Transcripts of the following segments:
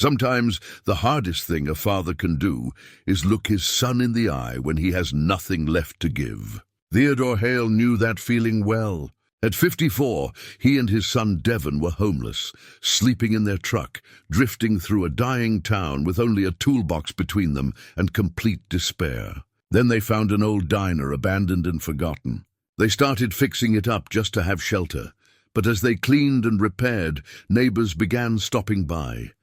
Sometimes the hardest thing a father can do is look his son in the eye when he has nothing left to give. Theodore Hale knew that feeling well. At 54, he and his son Devon were homeless, sleeping in their truck, drifting through a dying town with only a toolbox between them and complete despair. Then they found an old diner, abandoned and forgotten. They started fixing it up just to have shelter, but as they cleaned and repaired, neighbors began stopping by.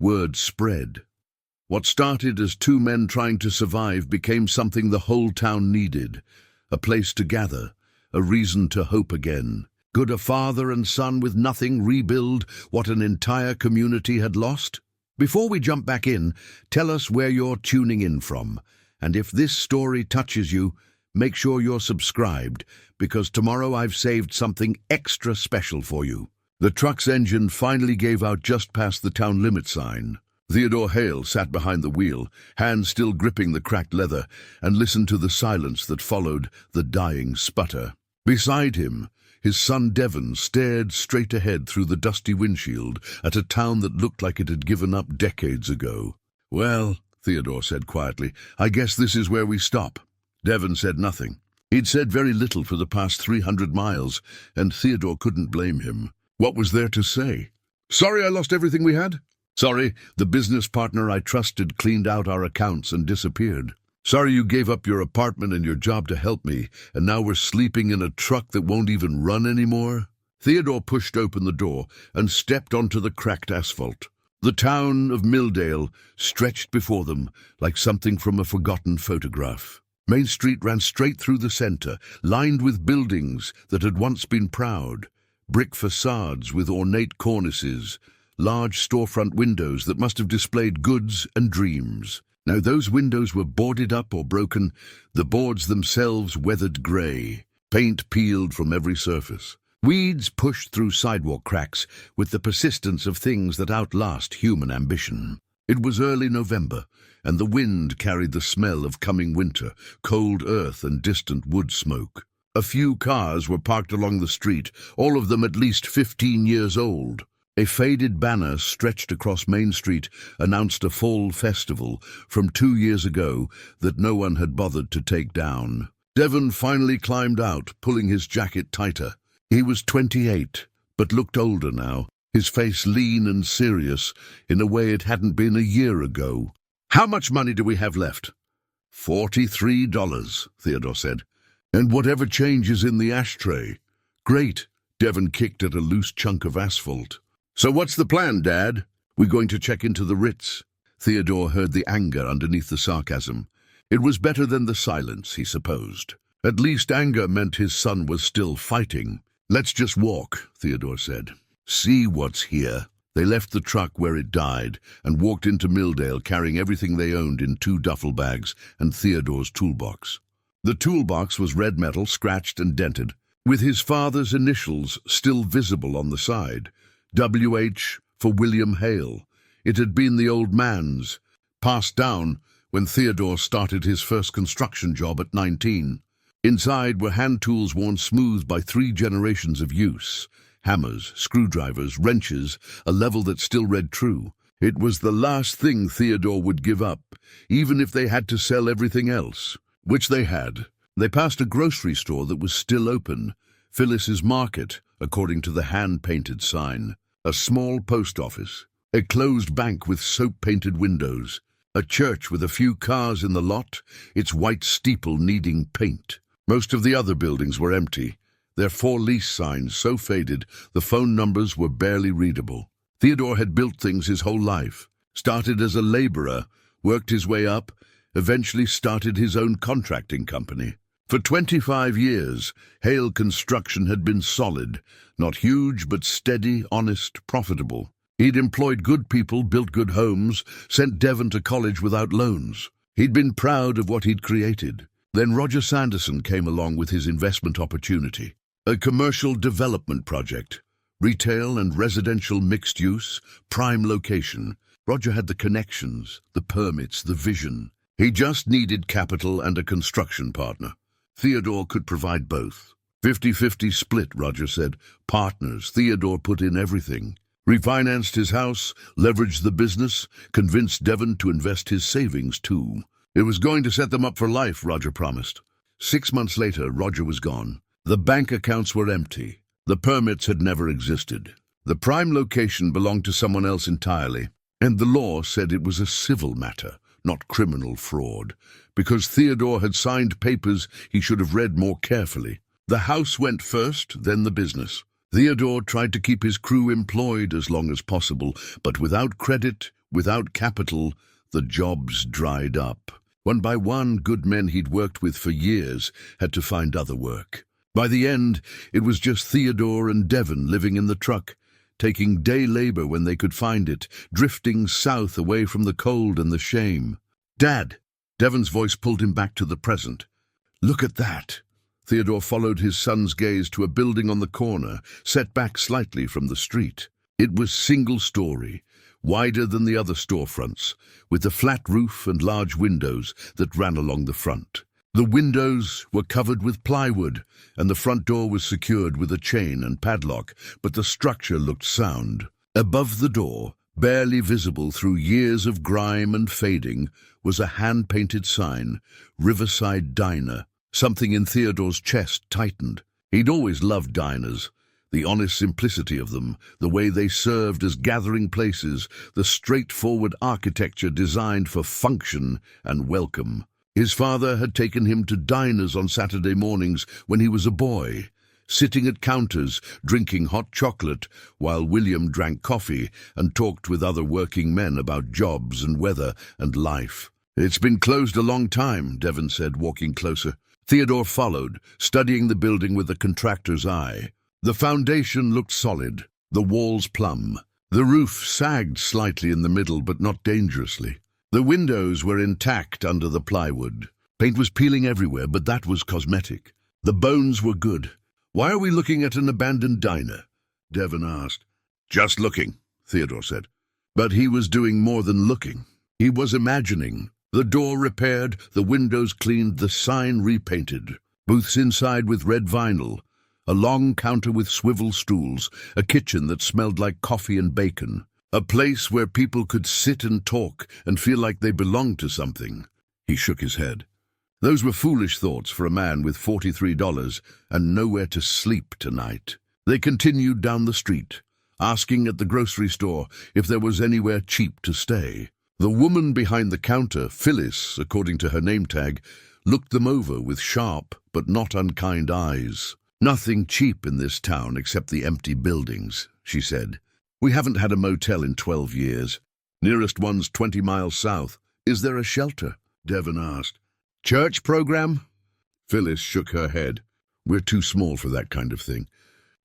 Word spread. What started as two men trying to survive became something the whole town needed, a place to gather, a reason to hope again. Could a father and son with nothing rebuild what an entire community had lost? Before we jump back in, tell us where you're tuning in from, and if this story touches you, make sure you're subscribed, because tomorrow I've saved something extra special for you. The truck's engine finally gave out just past the town limit sign. Theodore Hale sat behind the wheel, hands still gripping the cracked leather, and listened to the silence that followed the dying sputter. Beside him, his son Devon stared straight ahead through the dusty windshield at a town that looked like it had given up decades ago. "Well," Theodore said quietly, "I guess this is where we stop." Devon said nothing. He'd said very little for the past 300 miles, and Theodore couldn't blame him. What was there to say? "Sorry I lost everything we had. Sorry, the business partner I trusted cleaned out our accounts and disappeared. Sorry you gave up your apartment and your job to help me, and now we're sleeping in a truck that won't even run anymore." Theodore pushed open the door and stepped onto the cracked asphalt. The town of Milldale stretched before them like something from a forgotten photograph. Main Street ran straight through the center, lined with buildings that had once been proud. Brick facades with ornate cornices, large storefront windows that must have displayed goods and dreams. Now those windows were boarded up or broken, the boards themselves weathered grey, paint peeled from every surface. Weeds pushed through sidewalk cracks with the persistence of things that outlast human ambition. It was early November, and the wind carried the smell of coming winter, cold earth and distant wood smoke. A few cars were parked along the street, all of them at least 15 years old. A faded banner stretched across Main Street announced a fall festival from 2 years ago that no one had bothered to take down. Devon finally climbed out, pulling his jacket tighter. He was 28, but looked older now, his face lean and serious in a way it hadn't been a year ago. "How much money do we have left?" $43, Theodore said. "And whatever change is in the ashtray." "Great," Devon kicked at a loose chunk of asphalt. "So what's the plan, Dad? We're going to check into the Ritz." Theodore heard the anger underneath the sarcasm. It was better than the silence, he supposed. At least anger meant his son was still fighting. "Let's just walk," Theodore said. "See what's here." They left the truck where it died and walked into Milldale carrying everything they owned in 2 duffel bags and Theodore's toolbox. The toolbox was red metal, scratched and dented, with his father's initials still visible on the side. WH for William Hale. It had been the old man's, passed down when Theodore started his first construction job at 19. Inside were hand tools worn smooth by 3 generations of use. Hammers, screwdrivers, wrenches, a level that still read true. It was the last thing Theodore would give up, even if they had to sell everything else. Which they had. They passed a grocery store that was still open, Phyllis's Market, according to the hand-painted sign. A small post office, a closed bank with soap-painted windows, a church with a few cars in the lot, its white steeple needing paint. Most of the other buildings were empty, their for-lease signs so faded the phone numbers were barely readable. Theodore had built things his whole life, started as a laborer, worked his way up, eventually started his own contracting company. For 25 years, Hale Construction had been solid, not huge but steady, honest, profitable. He'd employed good people, built good homes, sent Devon to college without loans. He'd been proud of what he'd created. Then Roger Sanderson came along with his investment opportunity. A commercial development project, retail and residential mixed use, prime location. Roger had the connections, the permits, the vision. He just needed capital and a construction partner. Theodore could provide both. 50-50 split, Roger said. Partners. Theodore put in everything. Refinanced his house, leveraged the business, convinced Devon to invest his savings too. It was going to set them up for life, Roger promised. 6 months later, Roger was gone. The bank accounts were empty. The permits had never existed. The prime location belonged to someone else entirely, and the law said it was a civil matter, not criminal fraud, because Theodore had signed papers he should have read more carefully. The house went first, then the business. Theodore tried to keep his crew employed as long as possible, but without credit, without capital, the jobs dried up. One by one, good men he'd worked with for years had to find other work. By the end, it was just Theodore and Devon living in the truck, taking day labor when they could find it, drifting south away from the cold and the shame. "Dad!" Devon's voice pulled him back to the present. "Look at that!" Theodore followed his son's gaze to a building on the corner, set back slightly from the street. It was single-story, wider than the other storefronts, with a flat roof and large windows that ran along the front. The windows were covered with plywood, and the front door was secured with a chain and padlock, but the structure looked sound. Above the door, barely visible through years of grime and fading, was a hand-painted sign, "Riverside Diner." Something in Theodore's chest tightened. He'd always loved diners. The honest simplicity of them, the way they served as gathering places, the straightforward architecture designed for function and welcome. His father had taken him to diners on Saturday mornings when he was a boy, sitting at counters, drinking hot chocolate, while William drank coffee and talked with other working men about jobs and weather and life. "It's been closed a long time," Devon said, walking closer. Theodore followed, studying the building with a contractor's eye. The foundation looked solid, the walls plumb. The roof sagged slightly in the middle, but not dangerously. The windows were intact under the plywood. Paint was peeling everywhere, but that was cosmetic. The bones were good. "Why are we looking at an abandoned diner?" Devon asked. "Just looking," Theodore said. But he was doing more than looking. He was imagining. The door repaired, the windows cleaned, the sign repainted. Booths inside with red vinyl. A long counter with swivel stools. A kitchen that smelled like coffee and bacon. A place where people could sit and talk and feel like they belonged to something. He shook his head. Those were foolish thoughts for a man with $43 and nowhere to sleep tonight. They continued down the street, asking at the grocery store if there was anywhere cheap to stay. The woman behind the counter, Phyllis, according to her name tag, looked them over with sharp but not unkind eyes. "Nothing cheap in this town except the empty buildings," she said. "We haven't had a motel in 12 years. Nearest one's 20 miles south. Is there a shelter?" Devon asked. "Church program?" Phyllis shook her head. "We're too small for that kind of thing.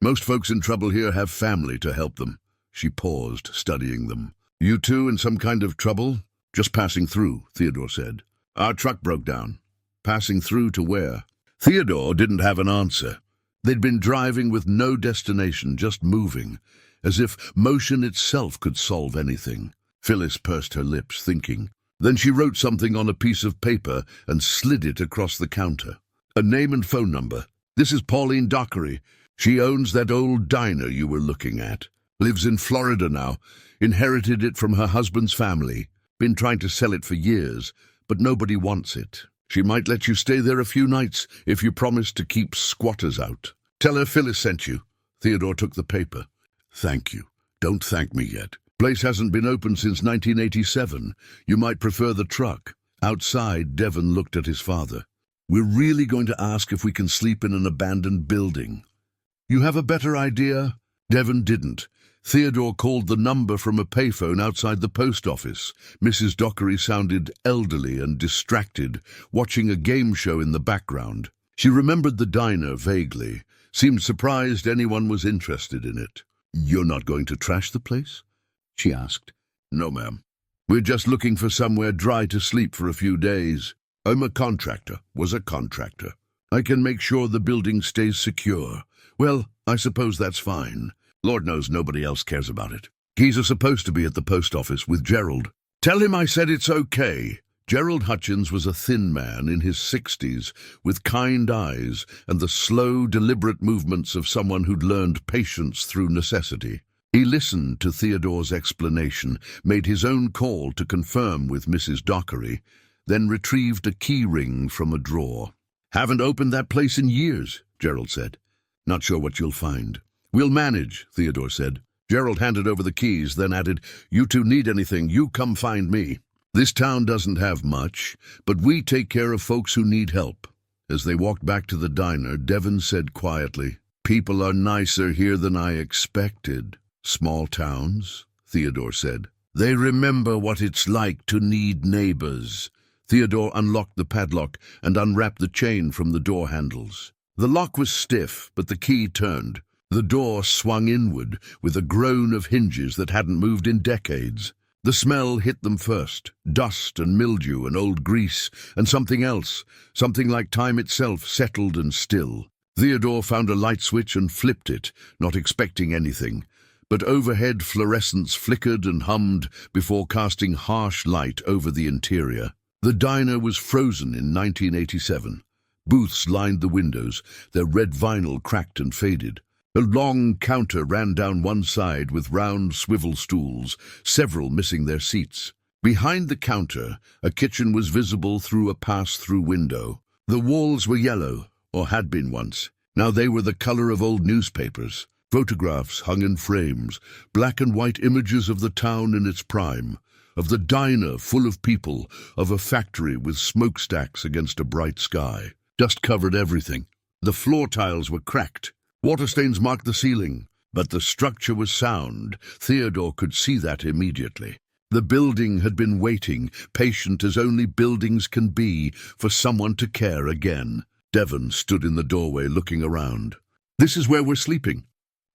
Most folks in trouble here have family to help them." She paused, studying them. "You two in some kind of trouble?" "Just passing through," Theodore said. "Our truck broke down." "Passing through to where?" Theodore didn't have an answer. They'd been driving with no destination, just moving, as if motion itself could solve anything. Phyllis pursed her lips, thinking. Then she wrote something on a piece of paper and slid it across the counter. "A name and phone number. This is Pauline Dockery. She owns that old diner you were looking at. Lives in Florida now. Inherited it from her husband's family. Been trying to sell it for years, but nobody wants it. She might let you stay there a few nights if you promise to keep squatters out. Tell her Phyllis sent you." Theodore took the paper. "Thank you. Don't thank me yet. Place hasn't been open since 1987. You might prefer the truck." Outside, Devon looked at his father. "We're really going to ask if we can sleep in an abandoned building." "You have a better idea?" Devon didn't. Theodore called the number from a payphone outside the post office. Mrs. Dockery sounded elderly and distracted, watching a game show in the background. She remembered the diner vaguely, seemed surprised anyone was interested in it. "You're not going to trash the place?" she asked. "No, ma'am. We're just looking for somewhere dry to sleep for a few days. I'm a contractor, was a contractor. I can make sure the building stays secure. Well, I suppose that's fine. Lord knows nobody else cares about it. Keys are supposed to be at the post office with Gerald. Tell him I said it's okay." Gerald Hutchins was a thin man in his 60s, with kind eyes and the slow, deliberate movements of someone who'd learned patience through necessity. He listened to Theodore's explanation, made his own call to confirm with Mrs. Dockery, then retrieved a key ring from a drawer. "Haven't opened that place in years," Gerald said. "Not sure what you'll find." "We'll manage," Theodore said. Gerald handed over the keys, then added, "You two need anything, you come find me. This town doesn't have much, but we take care of folks who need help." As they walked back to the diner, Devon said quietly, "People are nicer here than I expected." "Small towns," Theodore said. "They remember what it's like to need neighbors." Theodore unlocked the padlock and unwrapped the chain from the door handles. The lock was stiff, but the key turned. The door swung inward with a groan of hinges that hadn't moved in decades. The smell hit them first, dust and mildew and old grease, and something else, something like time itself, settled and still. Theodore found a light switch and flipped it, not expecting anything. But overhead fluorescents flickered and hummed before casting harsh light over the interior. The diner was frozen in 1987. Booths lined the windows, their red vinyl cracked and faded. A long counter ran down one side with round swivel stools, several missing their seats. Behind the counter, a kitchen was visible through a pass-through window. The walls were yellow, or had been once. Now they were the color of old newspapers. Photographs hung in frames, black and white images of the town in its prime, of the diner full of people, of a factory with smokestacks against a bright sky. Dust covered everything. The floor tiles were cracked. Water stains marked the ceiling, but the structure was sound. Theodore could see that immediately. The building had been waiting, patient as only buildings can be, for someone to care again. Devon stood in the doorway looking around. "This is where we're sleeping."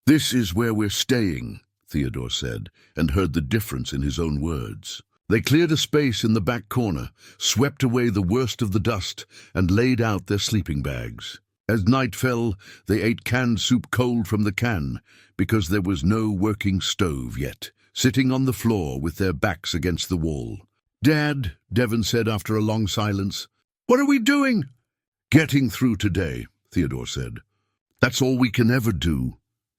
"This is where we're staying," Theodore said, and heard the difference in his own words. They cleared a space in the back corner, swept away the worst of the dust, and laid out their sleeping bags. As night fell, they ate canned soup cold from the can, because there was no working stove yet, sitting on the floor with their backs against the wall. "Dad," Devon said after a long silence, "what are we doing?" "Getting through today," Theodore said. "That's all we can ever do."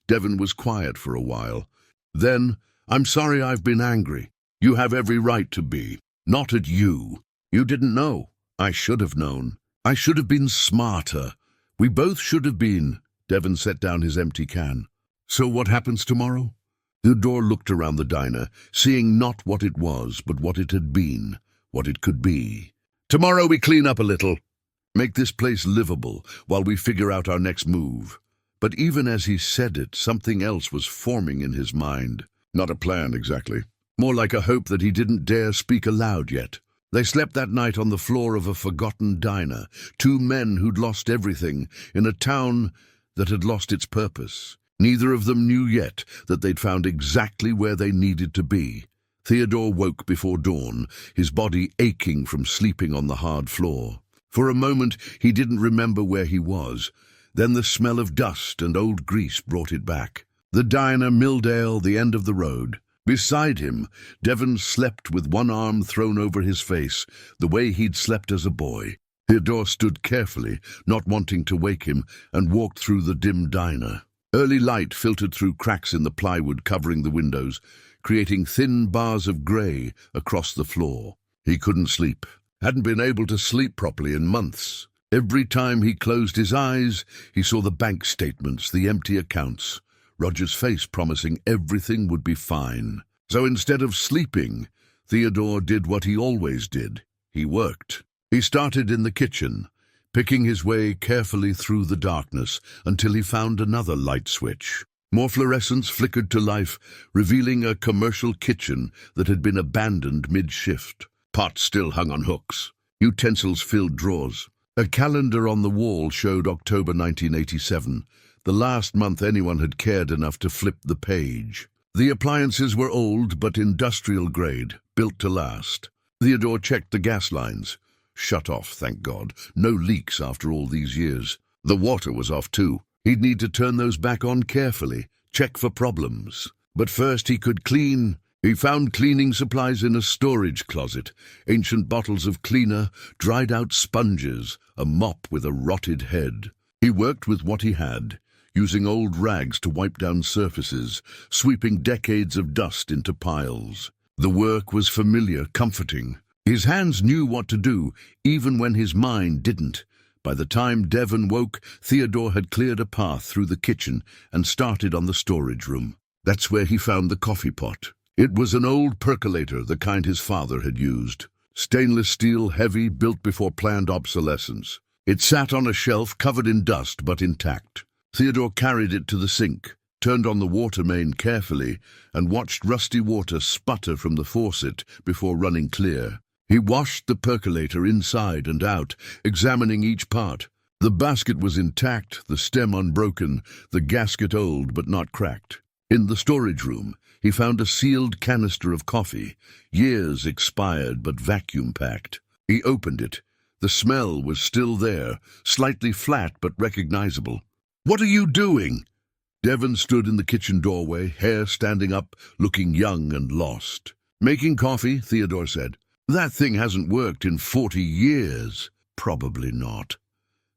Devon was quiet for a while. Then, "I'm sorry I've been angry. You have every right to be. Not at you. You didn't know. I should have known. I should have been smarter. We both should have been." Devon set down his empty can. "So what happens tomorrow?" Theodore looked around the diner, seeing not what it was, but what it had been, what it could be. "Tomorrow we clean up a little. Make this place livable while we figure out our next move." But even as he said it, something else was forming in his mind. Not a plan, exactly. More like a hope that he didn't dare speak aloud yet. They slept that night on the floor of a forgotten diner, two men who'd lost everything, in a town that had lost its purpose. Neither of them knew yet that they'd found exactly where they needed to be. Theodore woke before dawn, his body aching from sleeping on the hard floor. For a moment, he didn't remember where he was. Then the smell of dust and old grease brought it back. The diner, Milldale, the end of the road. Beside him, Devon slept with one arm thrown over his face, the way he'd slept as a boy. Theodore stood carefully, not wanting to wake him, and walked through the dim diner. Early light filtered through cracks in the plywood covering the windows, creating thin bars of grey across the floor. He couldn't sleep. Hadn't been able to sleep properly in months. Every time he closed his eyes, he saw the bank statements, the empty accounts, Roger's face promising everything would be fine. So instead of sleeping, Theodore did what he always did. He worked. He started in the kitchen, picking his way carefully through the darkness until he found another light switch. More fluorescents flickered to life, revealing a commercial kitchen that had been abandoned mid-shift. Pots still hung on hooks. Utensils filled drawers. A calendar on the wall showed October 1987, the last month anyone had cared enough to flip the page. The appliances were old but industrial grade, built to last. Theodore checked the gas lines. Shut off, thank God. No leaks after all these years. The water was off too. He'd need to turn those back on carefully, check for problems. But first he could clean. He found cleaning supplies in a storage closet, ancient bottles of cleaner, dried-out sponges, a mop with a rotted head. He worked with what he had, using old rags to wipe down surfaces, sweeping decades of dust into piles. The work was familiar, comforting. His hands knew what to do, even when his mind didn't. By the time Devon woke, Theodore had cleared a path through the kitchen and started on the storage room. That's where he found the coffee pot. It was an old percolator, the kind his father had used. Stainless steel, heavy, built before planned obsolescence. It sat on a shelf covered in dust but intact. Theodore carried it to the sink, turned on the water main carefully, and watched rusty water sputter from the faucet before running clear. He washed the percolator inside and out, examining each part. The basket was intact, the stem unbroken, the gasket old but not cracked. In the storage room, he found a sealed canister of coffee, years expired but vacuum-packed. He opened it. The smell was still there, slightly flat but recognizable. "What are you doing?" Devon stood in the kitchen doorway, hair standing up, looking young and lost. "Making coffee," Theodore said. "That thing hasn't worked in 40 years. Probably not."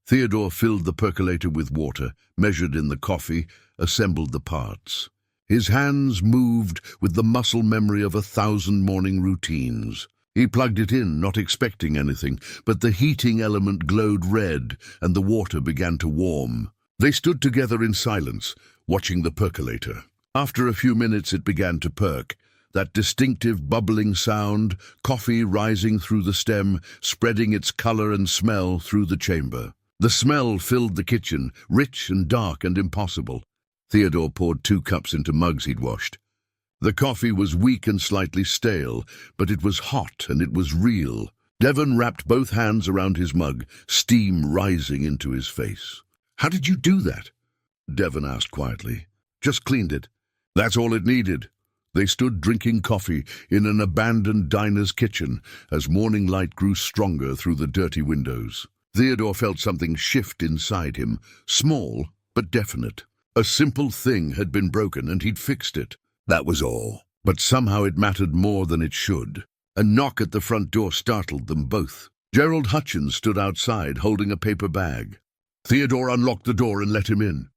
Theodore filled the percolator with water, measured in the coffee, assembled the parts. His hands moved with the muscle memory of 1,000 morning routines. He plugged it in, not expecting anything, but the heating element glowed red, and the water began to warm. They stood together in silence, watching the percolator. After a few minutes it began to perk. That distinctive bubbling sound, coffee rising through the stem, spreading its color and smell through the chamber. The smell filled the kitchen, rich and dark and impossible. Theodore poured 2 cups into mugs he'd washed. The coffee was weak and slightly stale, but it was hot and it was real. Devon wrapped both hands around his mug, steam rising into his face. "How did you do that?" Devon asked quietly. "Just cleaned it. That's all it needed." They stood drinking coffee in an abandoned diner's kitchen as morning light grew stronger through the dirty windows. Theodore felt something shift inside him, small but definite. A simple thing had been broken and he'd fixed it. That was all. But somehow it mattered more than it should. A knock at the front door startled them both. Gerald Hutchins stood outside holding a paper bag. Theodore unlocked the door and let him in.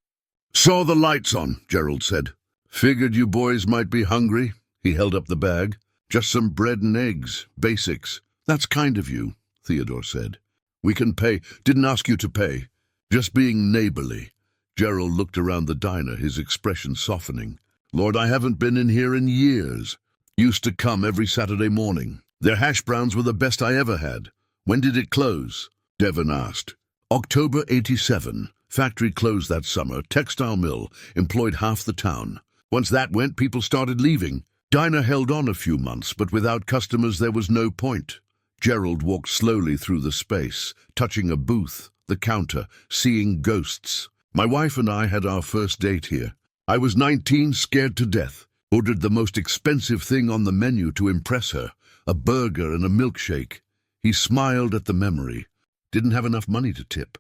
"Saw the lights on," Gerald said. "Figured you boys might be hungry." He held up the bag. "Just some bread and eggs, basics." "That's kind of you," Theodore said. "We can pay." "Didn't ask you to pay. Just being neighborly." Gerald looked around the diner, his expression softening. "Lord, I haven't been in here in years. Used to come every Saturday morning. Their hash browns were the best I ever had." "When did it close?" Devon asked. "October '87. Factory closed that summer. Textile mill. Employed half the town. Once that went, people started leaving. Diner held on a few months, but without customers there was no point." Gerald walked slowly through the space, touching a booth, the counter, seeing ghosts. "My wife and I had our first date here. I was 19, scared to death. Ordered the most expensive thing on the menu to impress her, a burger and a milkshake." He smiled at the memory. "Didn't have enough money to tip.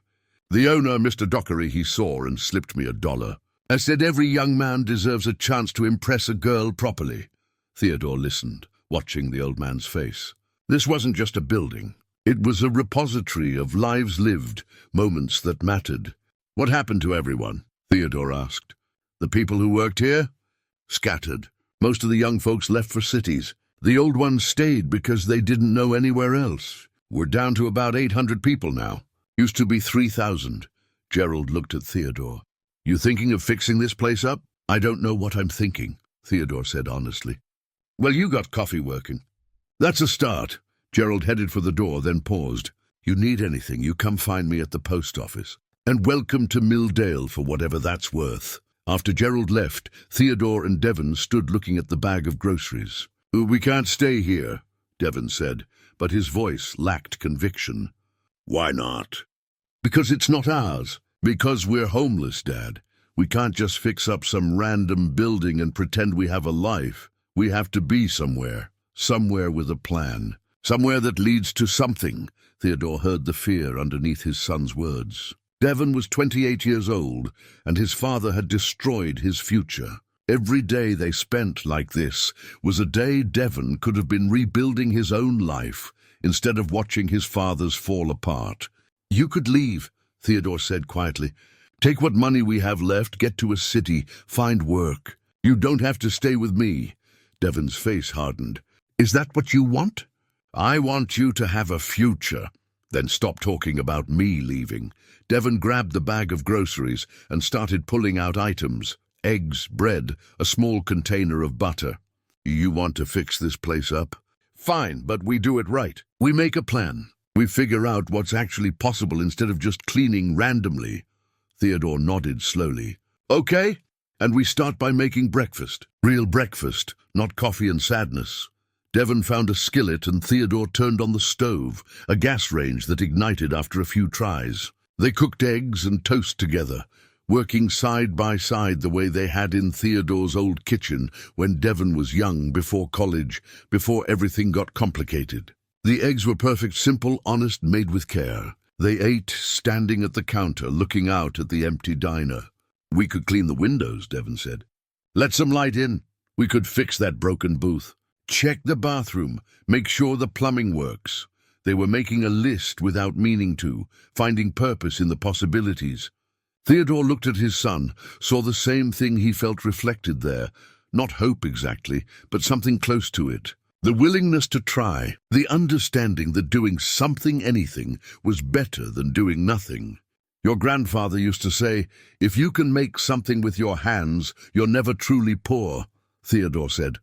The owner, Mr. Dockery, he saw and slipped me $1. I said every young man deserves a chance to impress a girl properly." Theodore listened, watching the old man's face. This wasn't just a building. It was a repository of lives lived, moments that mattered. "What happened to everyone?" Theodore asked. "The people who worked here?" "Scattered. Most of the young folks left for cities. The old ones stayed because they didn't know anywhere else. We're down to about 800 people now. Used to be 3,000. Gerald looked at Theodore. "You thinking of fixing this place up?" "I don't know what I'm thinking," Theodore said honestly. "Well, you got coffee working." "That's a start." Gerald headed for the door, then paused. "You need anything, you come find me at the post office. And welcome to Milldale for whatever that's worth." After Gerald left, Theodore and Devon stood looking at the bag of groceries. "We can't stay here," Devon said, but his voice lacked conviction. "Why not?" "Because it's not ours. Because we're homeless, Dad. We can't just fix up some random building and pretend we have a life. We have to be somewhere. Somewhere with a plan. Somewhere that leads to something." Theodore heard the fear underneath his son's words. Devon was 28 years old, and his father had destroyed his future. Every day they spent like this was a day Devon could have been rebuilding his own life instead of watching his father's fall apart. "You could leave," Theodore said quietly. Take what money we have left, get to a city, find work. You don't have to stay with me." Devon's face hardened. "Is that what you want?" "I want you to have a future." "Then stop talking about me leaving." Devon grabbed the bag of groceries and started pulling out items: eggs, bread, a small container of butter. "You want to fix this place up? Fine, but we do it right. We make a plan. We figure out what's actually possible instead of just cleaning randomly." Theodore nodded slowly. "Okay, and we start by making breakfast. Real breakfast, not coffee and sadness." Devon found a skillet and Theodore turned on the stove, a gas range that ignited after a few tries. They cooked eggs and toast together, working side by side the way they had in Theodore's old kitchen when Devon was young, before college, before everything got complicated. The eggs were perfect, simple, honest, made with care. They ate, standing at the counter, looking out at the empty diner. "We could clean the windows," Devon said. "Let some light in. We could fix that broken booth. Check the bathroom. Make sure the plumbing works." They were making a list without meaning to, finding purpose in the possibilities. Theodore looked at his son, saw the same thing he felt reflected there. Not hope exactly, but something close to it. The willingness to try, the understanding that doing something, anything, was better than doing nothing. "Your grandfather used to say, 'If you can make something with your hands, you're never truly poor,'" Theodore said.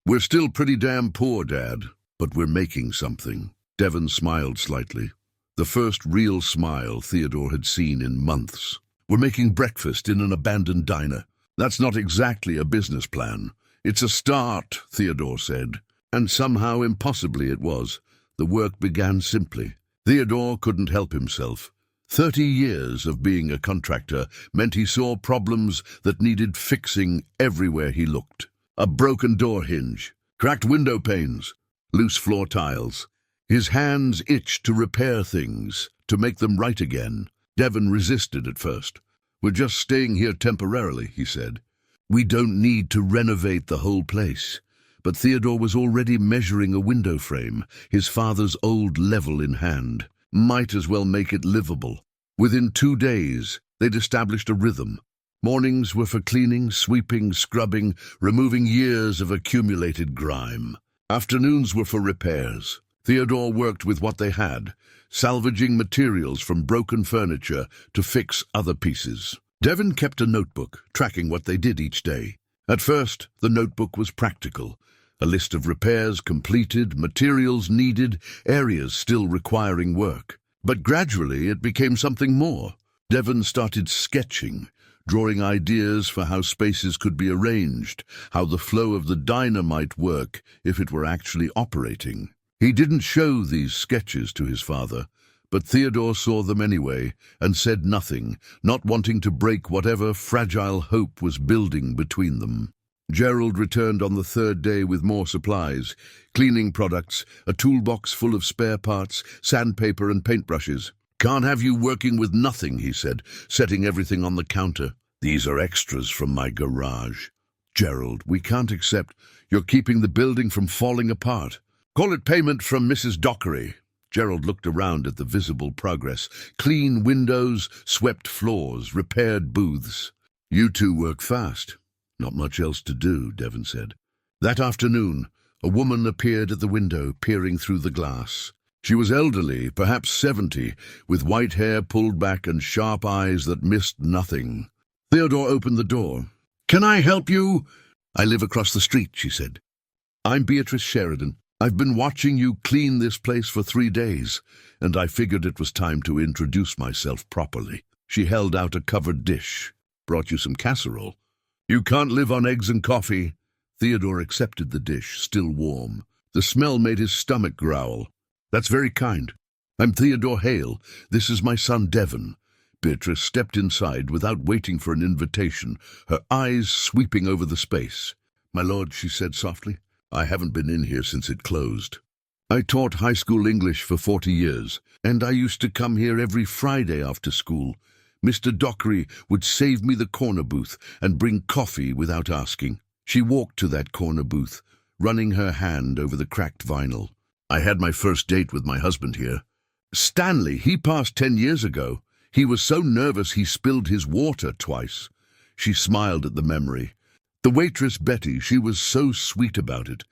"We're still pretty damn poor, Dad, but we're making something." Devon smiled slightly. The first real smile Theodore had seen in months. "We're making breakfast in an abandoned diner. That's not exactly a business plan. It's a start," Theodore said. And somehow, impossibly it was. The work began simply. Theodore couldn't help himself. 30 years of being a contractor meant he saw problems that needed fixing everywhere he looked. A broken door hinge, cracked window panes, loose floor tiles. His hands itched to repair things, to make them right again. Devon resisted at first. "We're just staying here temporarily," he said. "We don't need to renovate the whole place." But Theodore was already measuring a window frame, his father's old level in hand. Might as well make it livable. Within 2 days, they'd established a rhythm. Mornings were for cleaning, sweeping, scrubbing, removing years of accumulated grime. Afternoons were for repairs. Theodore worked with what they had, salvaging materials from broken furniture to fix other pieces. Devon kept a notebook, tracking what they did each day. At first, the notebook was practical. A list of repairs completed, materials needed, areas still requiring work. But gradually it became something more. Devon started sketching, drawing ideas for how spaces could be arranged, how the flow of the diner might work if it were actually operating. He didn't show these sketches to his father, but Theodore saw them anyway and said nothing, not wanting to break whatever fragile hope was building between them. Gerald returned on the 3rd day with more supplies, cleaning products, a toolbox full of spare parts, sandpaper and paintbrushes. "Can't have you working with nothing," he said, setting everything on the counter. "These are extras from my garage." "Gerald, we can't accept. You're keeping the building from falling apart." "Call it payment from Mrs. Dockery." Gerald looked around at the visible progress. Clean windows, swept floors, repaired booths. "You two work fast." "Not much else to do," Devon said. That afternoon, a woman appeared at the window, peering through the glass. She was elderly, perhaps 70, with white hair pulled back and sharp eyes that missed nothing. Theodore opened the door. "Can I help you?" "I live across the street," she said. "I'm Beatrice Sheridan. I've been watching you clean this place for 3 days, and I figured it was time to introduce myself properly." She held out a covered dish. "Brought you some casserole." "You can't live on eggs and coffee." Theodore accepted the dish, still warm. The smell made his stomach growl. "That's very kind. I'm Theodore Hale. This is my son Devon." Beatrice stepped inside without waiting for an invitation, her eyes sweeping over the space. "My lord," she said softly, "I haven't been in here since it closed. I taught high school English for 40 years, and I used to come here every Friday after school. Mr. Dockery would save me the corner booth and bring coffee without asking." She walked to that corner booth, running her hand over the cracked vinyl. "I had my first date with my husband here. Stanley, he passed 10 years ago. He was so nervous he spilled his water twice. She smiled at the memory. The waitress Betty, she was so sweet about it,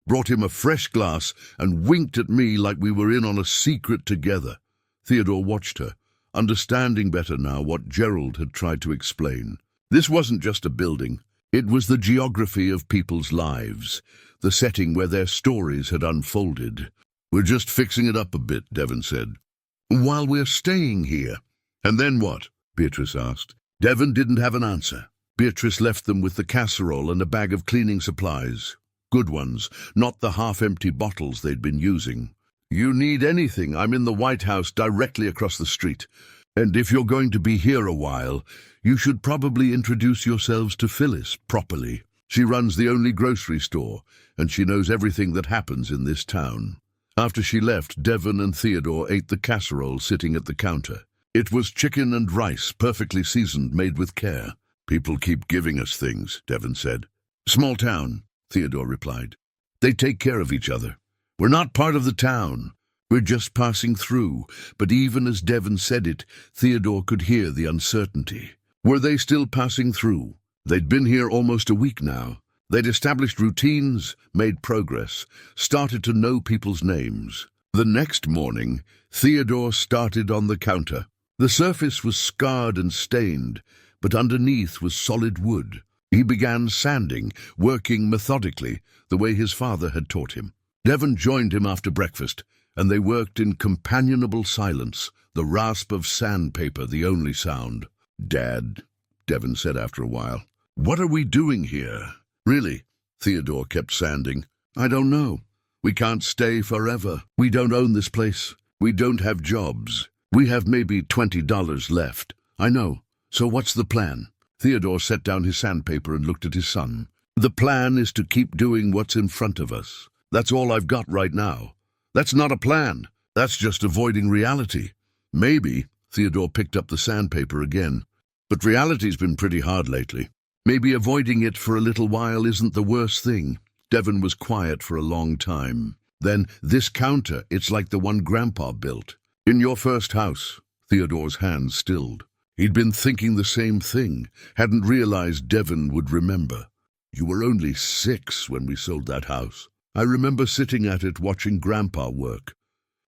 brought him a fresh glass and winked at me like we were in on a secret together. Theodore watched her, understanding better now what Gerald had tried to explain. This wasn't just a building. It was the geography of people's lives, the setting where their stories had unfolded. "We're just fixing it up a bit," Devon said. "While we're staying here." "And then what?" Beatrice asked. Devon didn't have an answer. Beatrice left them with the casserole and a bag of cleaning supplies. Good ones, not the half-empty bottles they'd been using. "You need anything, I'm in the White House directly across the street. And if you're going to be here a while, you should probably introduce yourselves to Phyllis properly. She runs the only grocery store, and she knows everything that happens in this town." After she left, Devon and Theodore ate the casserole sitting at the counter. It was chicken and rice, perfectly seasoned, made with care. "People keep giving us things," Devon said. "Small town," Theodore replied. "They take care of each other. We're not part of the town. We're just passing through." But even as Devon said it, Theodore could hear the uncertainty. Were they still passing through? They'd been here almost a week now. They'd established routines, made progress, started to know people's names. The next morning, Theodore started on the counter. The surface was scarred and stained, but underneath was solid wood. He began sanding, working methodically, the way his father had taught him. Devon joined him after breakfast, and they worked in companionable silence, the rasp of sandpaper the only sound. "Dad," Devon said after a while, "what are we doing here?" "Really?" Theodore kept sanding. "I don't know. We can't stay forever. We don't own this place. We don't have jobs. We have maybe $20 left." "I know. So what's the plan?" Theodore set down his sandpaper and looked at his son. "The plan is to keep doing what's in front of us. That's all I've got right now." "That's not a plan. That's just avoiding reality." "Maybe." Theodore picked up the sandpaper again. "But reality's been pretty hard lately. Maybe avoiding it for a little while isn't the worst thing." Devon was quiet for a long time. "Then this counter, it's like the one Grandpa built. In your first house." Theodore's hands stilled. He'd been thinking the same thing, hadn't realized Devon would remember. "You were only 6 when we sold that house. I remember sitting at it watching Grandpa work.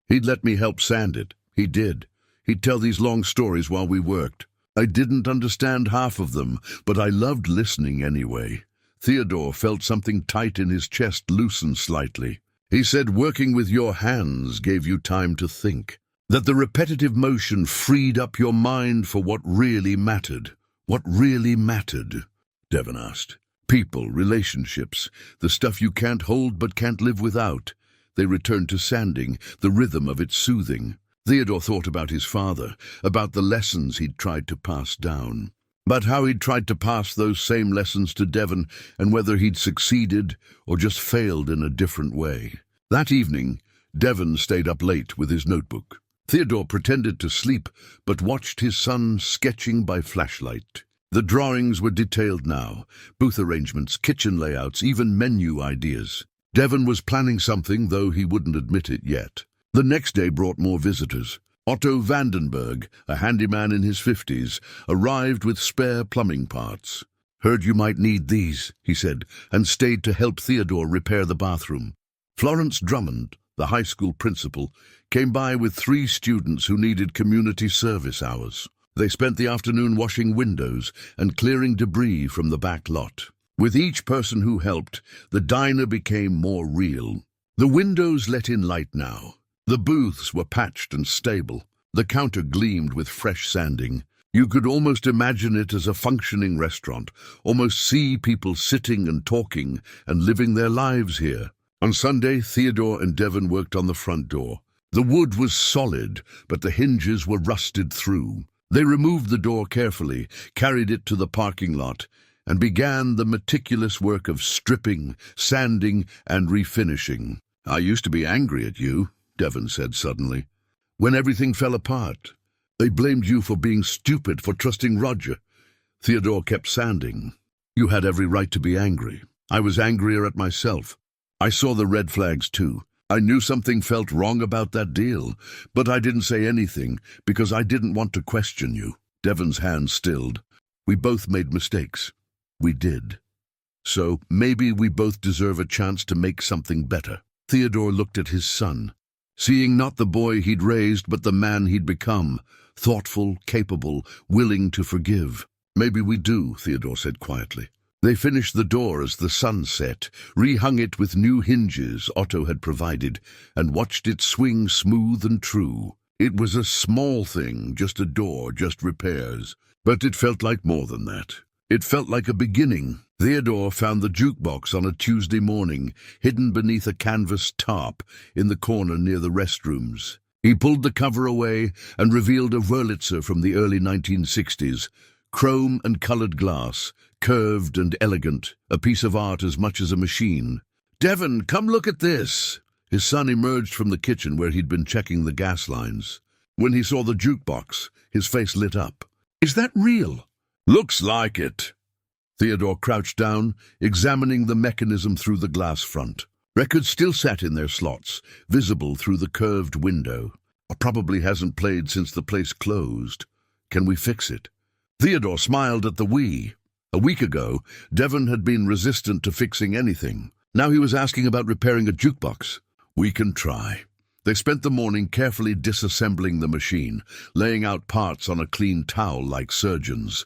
He'd let me help sand it. He did. He'd tell these long stories while we worked. I didn't understand half of them, but I loved listening anyway." Theodore felt something tight in his chest loosen slightly. He said working with your hands gave you time to think, that the repetitive motion freed up your mind for what really mattered. "What really mattered?" Devon asked. "People, relationships, the stuff you can't hold but can't live without." They returned to sanding, the rhythm of it soothing. Theodore thought about his father, about the lessons he'd tried to pass down, about how he'd tried to pass those same lessons to Devon, and whether he'd succeeded or just failed in a different way. That evening, Devon stayed up late with his notebook. Theodore pretended to sleep, but watched his son sketching by flashlight. The drawings were detailed now, booth arrangements, kitchen layouts, even menu ideas. Devon was planning something, though he wouldn't admit it yet. The next day brought more visitors. Otto Vandenberg, a handyman in his 50s, arrived with spare plumbing parts. "Heard you might need these," he said, and stayed to help Theodore repair the bathroom. Florence Drummond, the high school principal, came by with 3 students who needed community service hours. They spent the afternoon washing windows and clearing debris from the back lot. With each person who helped, the diner became more real. The windows let in light now. The booths were patched and stable. The counter gleamed with fresh sanding. You could almost imagine it as a functioning restaurant, almost see people sitting and talking and living their lives here. On Sunday, Theodore and Devon worked on the front door. The wood was solid, but the hinges were rusted through. They removed the door carefully, carried it to the parking lot, and began the meticulous work of stripping, sanding, and refinishing. "I used to be angry at you," Devon said suddenly, "when everything fell apart. They blamed you for being stupid, for trusting Roger." Theodore kept sanding. "You had every right to be angry. I was angrier at myself. I saw the red flags too. I knew something felt wrong about that deal, but I didn't say anything because I didn't want to question you. Devon's hand stilled. We both made mistakes. We did. So maybe we both deserve a chance to make something better. Theodore looked at his son, seeing not the boy he'd raised but the man he'd become, thoughtful, capable, willing to forgive. Maybe we do, Theodore said quietly. They finished the door as the sun set, rehung it with new hinges Otto had provided, and watched it swing smooth and true. It was a small thing, just a door, just repairs. But it felt like more than that. It felt like a beginning. Theodore found the jukebox on a Tuesday morning, hidden beneath a canvas tarp in the corner near the restrooms. He pulled the cover away and revealed a Wurlitzer from the early 1960s, chrome and colored glass, curved and elegant, a piece of art as much as a machine. "Devon, come look at this!" His son emerged from the kitchen where he'd been checking the gas lines. When he saw the jukebox, his face lit up. "Is that real?" "Looks like it." Theodore crouched down, examining the mechanism through the glass front. Records still sat in their slots, visible through the curved window. Probably hasn't played since the place closed. Can we fix it? Theodore smiled at the we. A week ago, Devon had been resistant to fixing anything. Now he was asking about repairing a jukebox. We can try. They spent the morning carefully disassembling the machine, laying out parts on a clean towel like surgeons.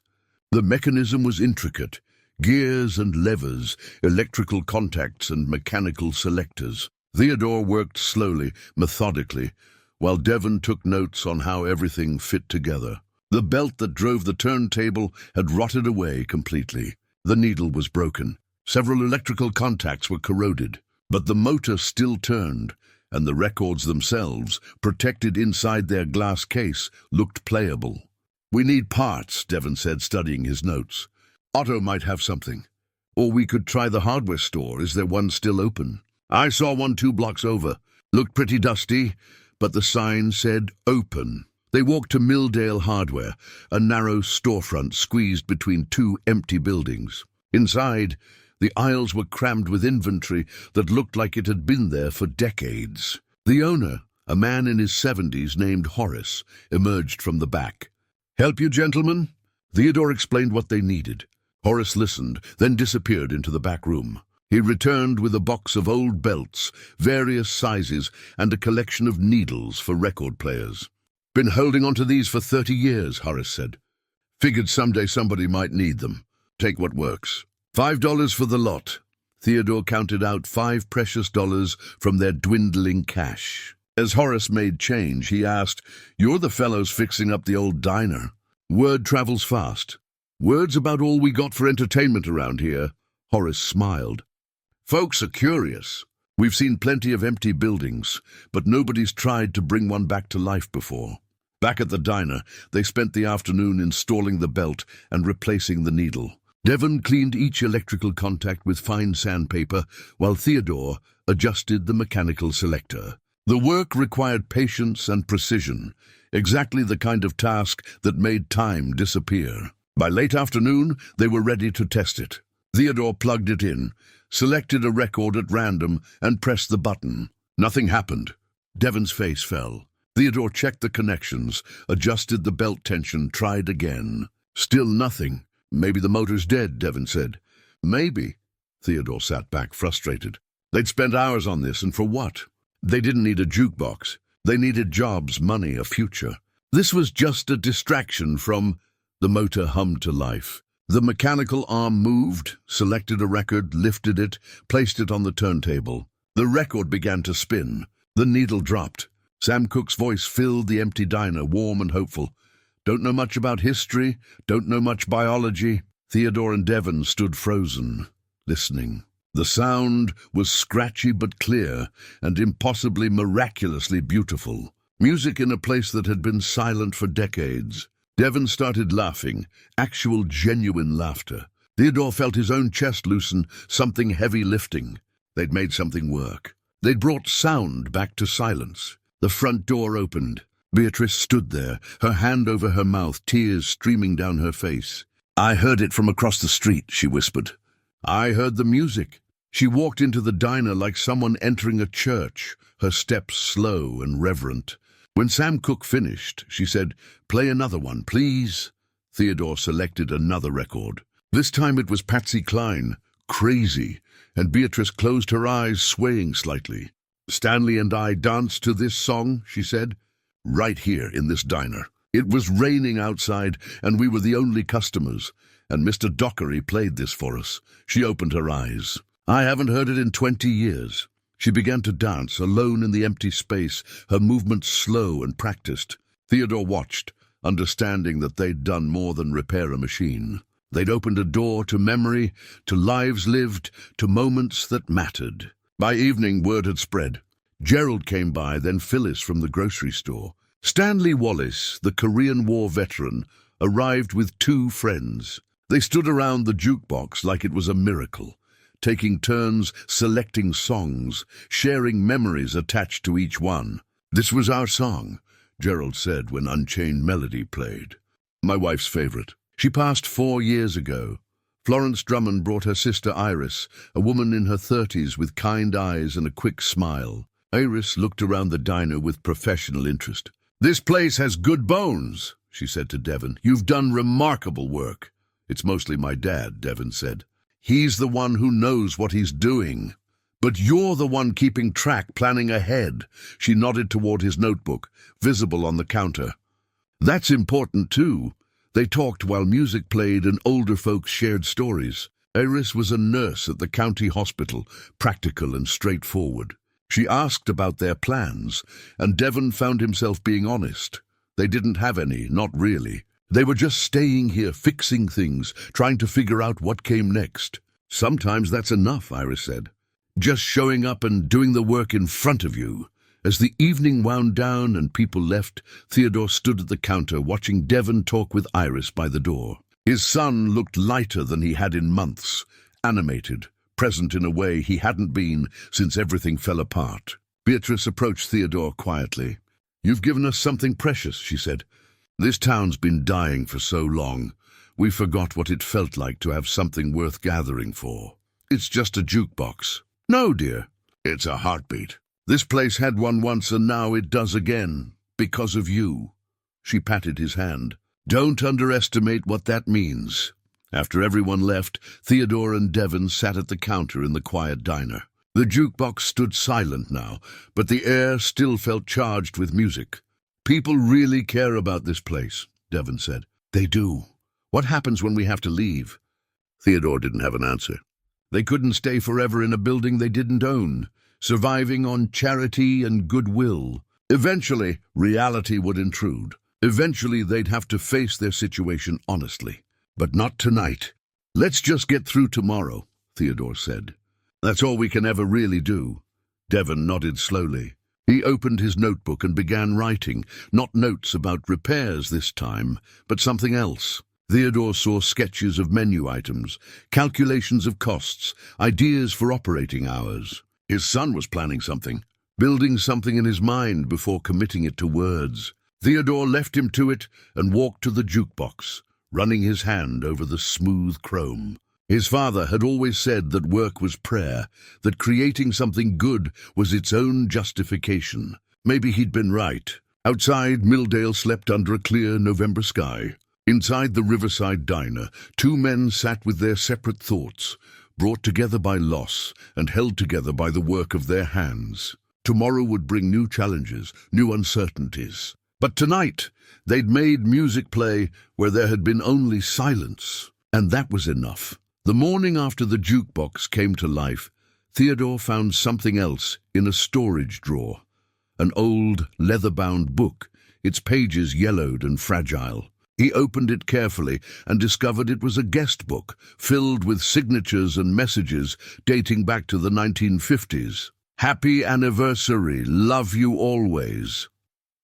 The mechanism was intricate. Gears and levers, electrical contacts and mechanical selectors. Theodore worked slowly, methodically, while Devon took notes on how everything fit together. The belt that drove the turntable had rotted away completely. The needle was broken. Several electrical contacts were corroded, but the motor still turned, and the records themselves, protected inside their glass case, looked playable. "We need parts," Devon said, studying his notes. "Otto might have something. Or we could try the hardware store. Is there one still open?" "I saw one 2 blocks over. Looked pretty dusty, but the sign said open." They walked to Milldale Hardware, a narrow storefront squeezed between 2 empty buildings. Inside, the aisles were crammed with inventory that looked like it had been there for decades. The owner, a man in his 70s named Horace, emerged from the back. "Help you, gentlemen?" Theodore explained what they needed. Horace listened, then disappeared into the back room. He returned with a box of old belts, various sizes, and a collection of needles for record players. "Been holding on to these for 30 years, Horace said. "Figured someday somebody might need them. Take what works." $5 for the lot. Theodore counted out 5 precious dollars from their dwindling cash. As Horace made change, he asked, "You're the fellows fixing up the old diner." "Word travels fast. Word's about all we got for entertainment around here." Horace smiled. "Folks are curious. We've seen plenty of empty buildings, but nobody's tried to bring one back to life before." Back at the diner, they spent the afternoon installing the belt and replacing the needle. Devon cleaned each electrical contact with fine sandpaper, while Theodore adjusted the mechanical selector. The work required patience and precision, exactly the kind of task that made time disappear. By late afternoon, they were ready to test it. Theodore plugged it in, selected a record at random, and pressed the button. Nothing happened. Devon's face fell. Theodore checked the connections, adjusted the belt tension, tried again. Still nothing. "Maybe the motor's dead," Devon said. "Maybe." Theodore sat back, frustrated. They'd spent hours on this, and for what? They didn't need a jukebox. They needed jobs, money, a future. This was just a distraction from... The motor hummed to life. The mechanical arm moved, selected a record, lifted it, placed it on the turntable. The record began to spin. The needle dropped. Sam Cooke's voice filled the empty diner, warm and hopeful. "Don't know much about history, don't know much biology." Theodore and Devon stood frozen, listening. The sound was scratchy but clear, and impossibly miraculously beautiful. Music in a place that had been silent for decades. Devon started laughing, actual genuine laughter. Theodore felt his own chest loosen, something heavy lifting. They'd made something work. They'd brought sound back to silence. The front door opened. Beatrice stood there, her hand over her mouth, tears streaming down her face. "I heard it from across the street," she whispered. "I heard the music." She walked into the diner like someone entering a church, her steps slow and reverent. When Sam Cooke finished, she said, "Play another one, please." Theodore selected another record. This time it was Patsy Cline, "Crazy," and Beatrice closed her eyes, swaying slightly. "Stanley and I danced to this song," she said, "right here in this diner. It was raining outside, and we were the only customers, and Mr. Dockery played this for us." She opened her eyes. "I haven't heard it in 20 years. She began to dance, alone in the empty space, her movements slow and practiced. Theodore watched, understanding that they'd done more than repair a machine. They'd opened a door to memory, to lives lived, to moments that mattered. By evening, word had spread. Gerald came by, then Phyllis from the grocery store. Stanley Wallace, the Korean War veteran, arrived with 2 friends. They stood around the jukebox like it was a miracle, taking turns selecting songs, sharing memories attached to each one. "This was our song," Gerald said when Unchained Melody played. "My wife's favorite. She passed 4 years ago." Florence Drummond brought her sister Iris, a woman in her 30s with kind eyes and a quick smile. Iris looked around the diner with professional interest. "This place has good bones," she said to Devon. "You've done remarkable work." "It's mostly my dad," Devon said. "He's the one who knows what he's doing. But you're the one keeping track, planning ahead." She nodded toward his notebook, visible on the counter. "That's important too." They talked while music played and older folks shared stories. Iris was a nurse at the county hospital, practical and straightforward. She asked about their plans, and Devon found himself being honest. They didn't have any, not really. They were just staying here, fixing things, trying to figure out what came next. "Sometimes that's enough," Iris said. "Just showing up and doing the work in front of you." As the evening wound down and people left, Theodore stood at the counter watching Devon talk with Iris by the door. His son looked lighter than he had in months, animated, present in a way he hadn't been since everything fell apart. Beatrice approached Theodore quietly. "You've given us something precious," she said. "This town's been dying for so long. We forgot what it felt like to have something worth gathering for. It's just a jukebox." "No, dear. It's a heartbeat. This place had one once and now it does again, because of you." She patted his hand. "Don't underestimate what that means." After everyone left, Theodore and Devon sat at the counter in the quiet diner. The jukebox stood silent now, but the air still felt charged with music. "People really care about this place," Devon said. "They do. What happens when we have to leave?" Theodore didn't have an answer. They couldn't stay forever in a building they didn't own, surviving on charity and goodwill. Eventually, reality would intrude. Eventually, they'd have to face their situation honestly. But not tonight. "Let's just get through tomorrow," Theodore said. "That's all we can ever really do." Devon nodded slowly. He opened his notebook and began writing, not notes about repairs this time, but something else. Theodore saw sketches of menu items, calculations of costs, ideas for operating hours. His son was planning something, building something in his mind before committing it to words. Theodore left him to it and walked to the jukebox, running his hand over the smooth chrome. His father had always said that work was prayer, that creating something good was its own justification. Maybe he'd been right. Outside, Milldale slept under a clear November sky. Inside the riverside diner, 2 men sat with their separate thoughts, brought together by loss and held together by the work of their hands. Tomorrow would bring new challenges, new uncertainties. But tonight, they'd made music play where there had been only silence. And that was enough. The morning after the jukebox came to life, Theodore found something else in a storage drawer. An old, leather-bound book, its pages yellowed and fragile. He opened it carefully and discovered it was a guest book, filled with signatures and messages dating back to the 1950s. "Happy anniversary, love you always.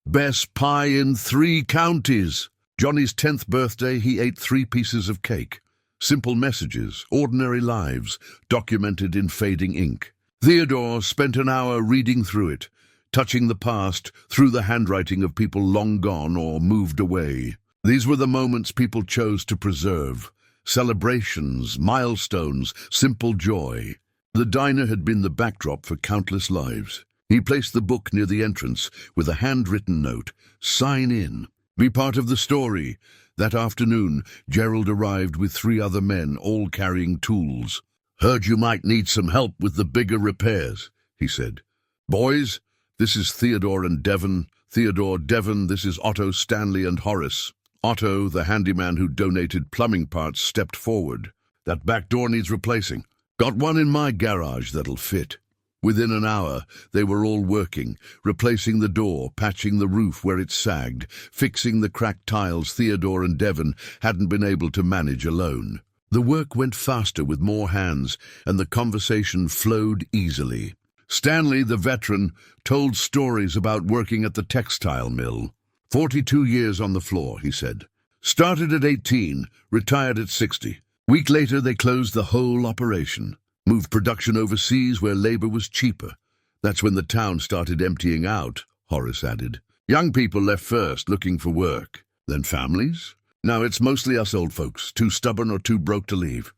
Best pie in 3 counties. Johnny's 10th birthday, he ate 3 pieces of cake. Simple messages, ordinary lives, documented in fading ink. Theodore spent an hour reading through it, touching the past through the handwriting of people long gone or moved away. These were the moments people chose to preserve. Celebrations, milestones, simple joy. The diner had been the backdrop for countless lives. He placed the book near the entrance with a handwritten note. Sign in. Be part of the story. That afternoon, Gerald arrived with 3 other men, all carrying tools. Heard you might need some help with the bigger repairs, he said. Boys, this is Theodore and Devon. Theodore, Devon, this is Otto, Stanley, and Horace. Otto, the handyman who donated plumbing parts, stepped forward. That back door needs replacing. Got one in my garage that'll fit. Within an hour, they were all working, replacing the door, patching the roof where it sagged, fixing the cracked tiles Theodore and Devon hadn't been able to manage alone. The work went faster with more hands, and the conversation flowed easily. Stanley, the veteran, told stories about working at the textile mill. 42 years on the floor, he said. Started at 18, retired at 60. Week later, they closed the whole operation. Moved production overseas where labor was cheaper. That's when the town started emptying out, Horace added. Young people left first, looking for work. Then families? Now it's mostly us old folks, too stubborn or too broke to leave.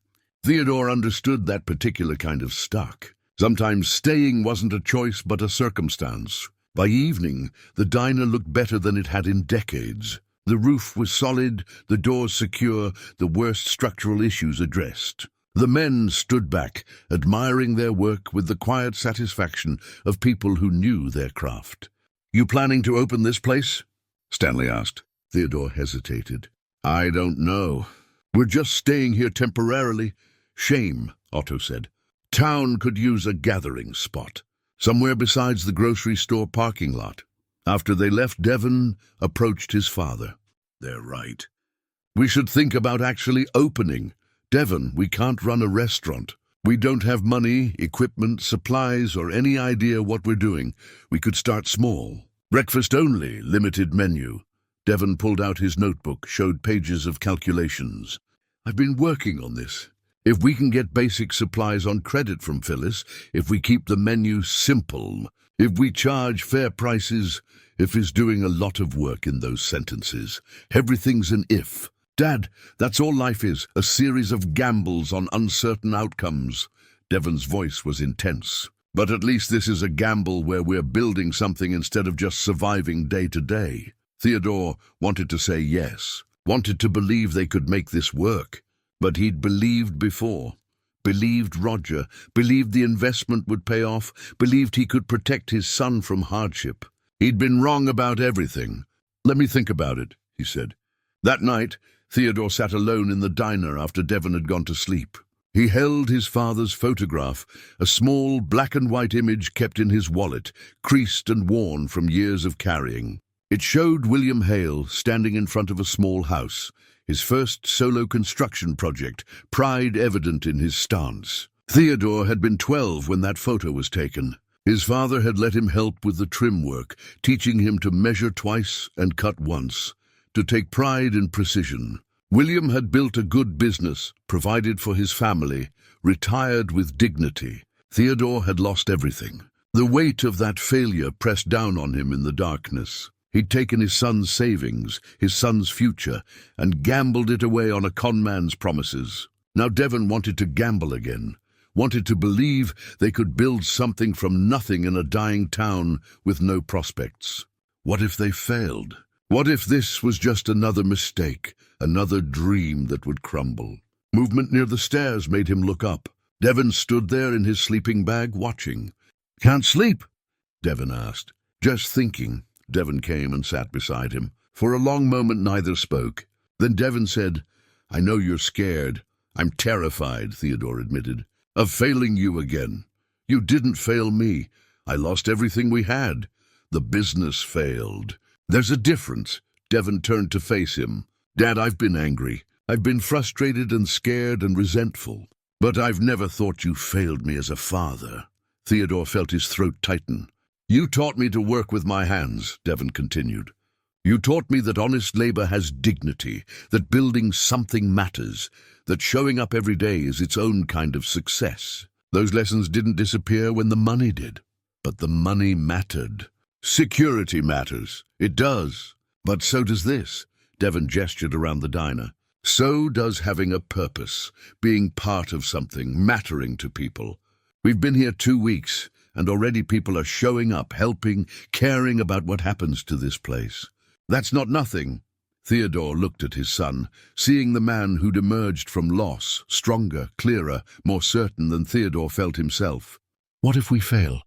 Theodore understood that particular kind of stuck. Sometimes staying wasn't a choice but a circumstance. By evening, the diner looked better than it had in decades. The roof was solid, the doors secure, the worst structural issues addressed. The men stood back, admiring their work with the quiet satisfaction of people who knew their craft. You planning to open this place? Stanley asked. Theodore hesitated. I don't know. We're just staying here temporarily. Shame, Otto said. Town could use a gathering spot, somewhere besides the grocery store parking lot. After they left, Devon approached his father. They're right. We should think about actually opening. Devon, we can't run a restaurant. We don't have money, equipment, supplies, or any idea what we're doing. We could start small. Breakfast only, limited menu. Devon pulled out his notebook, showed pages of calculations. I've been working on this. If we can get basic supplies on credit from Phyllis, if we keep the menu simple, if we charge fair prices, if is doing a lot of work in those sentences. Everything's an if. Dad, that's all life is, a series of gambles on uncertain outcomes. Devon's voice was intense. But at least this is a gamble where we're building something instead of just surviving day to day. Theodore wanted to say yes, wanted to believe they could make this work. But he'd believed before. Believed Roger, believed the investment would pay off, believed he could protect his son from hardship. He'd been wrong about everything. Let me think about it, he said. That night, Theodore sat alone in the diner after Devon had gone to sleep. He held his father's photograph, a small black-and-white image kept in his wallet, creased and worn from years of carrying. It showed William Hale standing in front of a small house, his first solo construction project, pride evident in his stance. Theodore had been 12 when that photo was taken. His father had let him help with the trim work, teaching him to measure twice and cut once, to take pride in precision. William had built a good business, provided for his family, retired with dignity. Theodore had lost everything. The weight of that failure pressed down on him in the darkness. He'd taken his son's savings, his son's future, and gambled it away on a conman's promises. Now Devon wanted to gamble again, wanted to believe they could build something from nothing in a dying town with no prospects. What if they failed? What if this was just another mistake, another dream that would crumble? Movement near the stairs made him look up. Devon stood there in his sleeping bag, watching. Can't sleep? Devon asked. Just thinking. Devon came and sat beside him. For a long moment neither spoke. Then Devon said, I know you're scared. I'm terrified, Theodore admitted, of failing you again. You didn't fail me. I lost everything we had. The business failed. There's a difference. Devon turned to face him. Dad, I've been angry. I've been frustrated and scared and resentful. But I've never thought you failed me as a father. Theodore felt his throat tighten. You taught me to work with my hands, Devon continued. You taught me that honest labor has dignity, that building something matters, that showing up every day is its own kind of success. Those lessons didn't disappear when the money did. But the money mattered. Security matters. It does. But so does this. Devon gestured around the diner. So does having a purpose, being part of something, mattering to people. We've been here 2 weeks, and already people are showing up, helping, caring about what happens to this place. That's not nothing. Theodore looked at his son, seeing the man who'd emerged from loss, stronger, clearer, more certain than Theodore felt himself. What if we fail?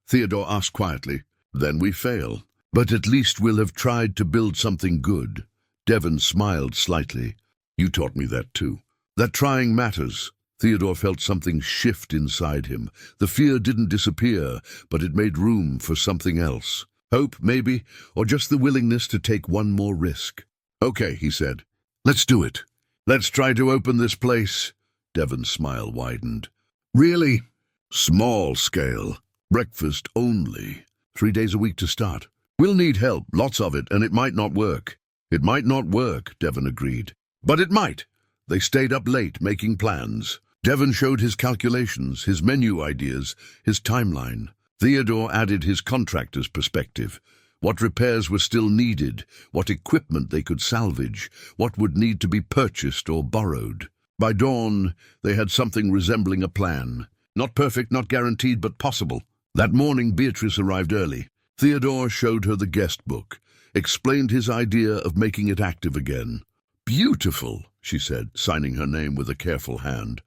Theodore asked quietly. Then we fail. But at least we'll have tried to build something good. Devon smiled slightly. You taught me that too. That trying matters. Theodore felt something shift inside him. The fear didn't disappear, but it made room for something else. Hope, maybe, or just the willingness to take one more risk. Okay, he said. Let's do it. Let's try to open this place. Devon's smile widened. Really? Small scale. Breakfast only. 3 days a week to start. We'll need help, lots of it, and it might not work. It might not work, Devon agreed. But it might. They stayed up late, making plans. Devon showed his calculations, his menu ideas, his timeline. Theodore added his contractor's perspective. What repairs were still needed, what equipment they could salvage, what would need to be purchased or borrowed. By dawn, they had something resembling a plan. Not perfect, not guaranteed, but possible. That morning, Beatrice arrived early. Theodore showed her the guest book, explained his idea of making it active again. Beautiful, she said, signing her name with a careful hand.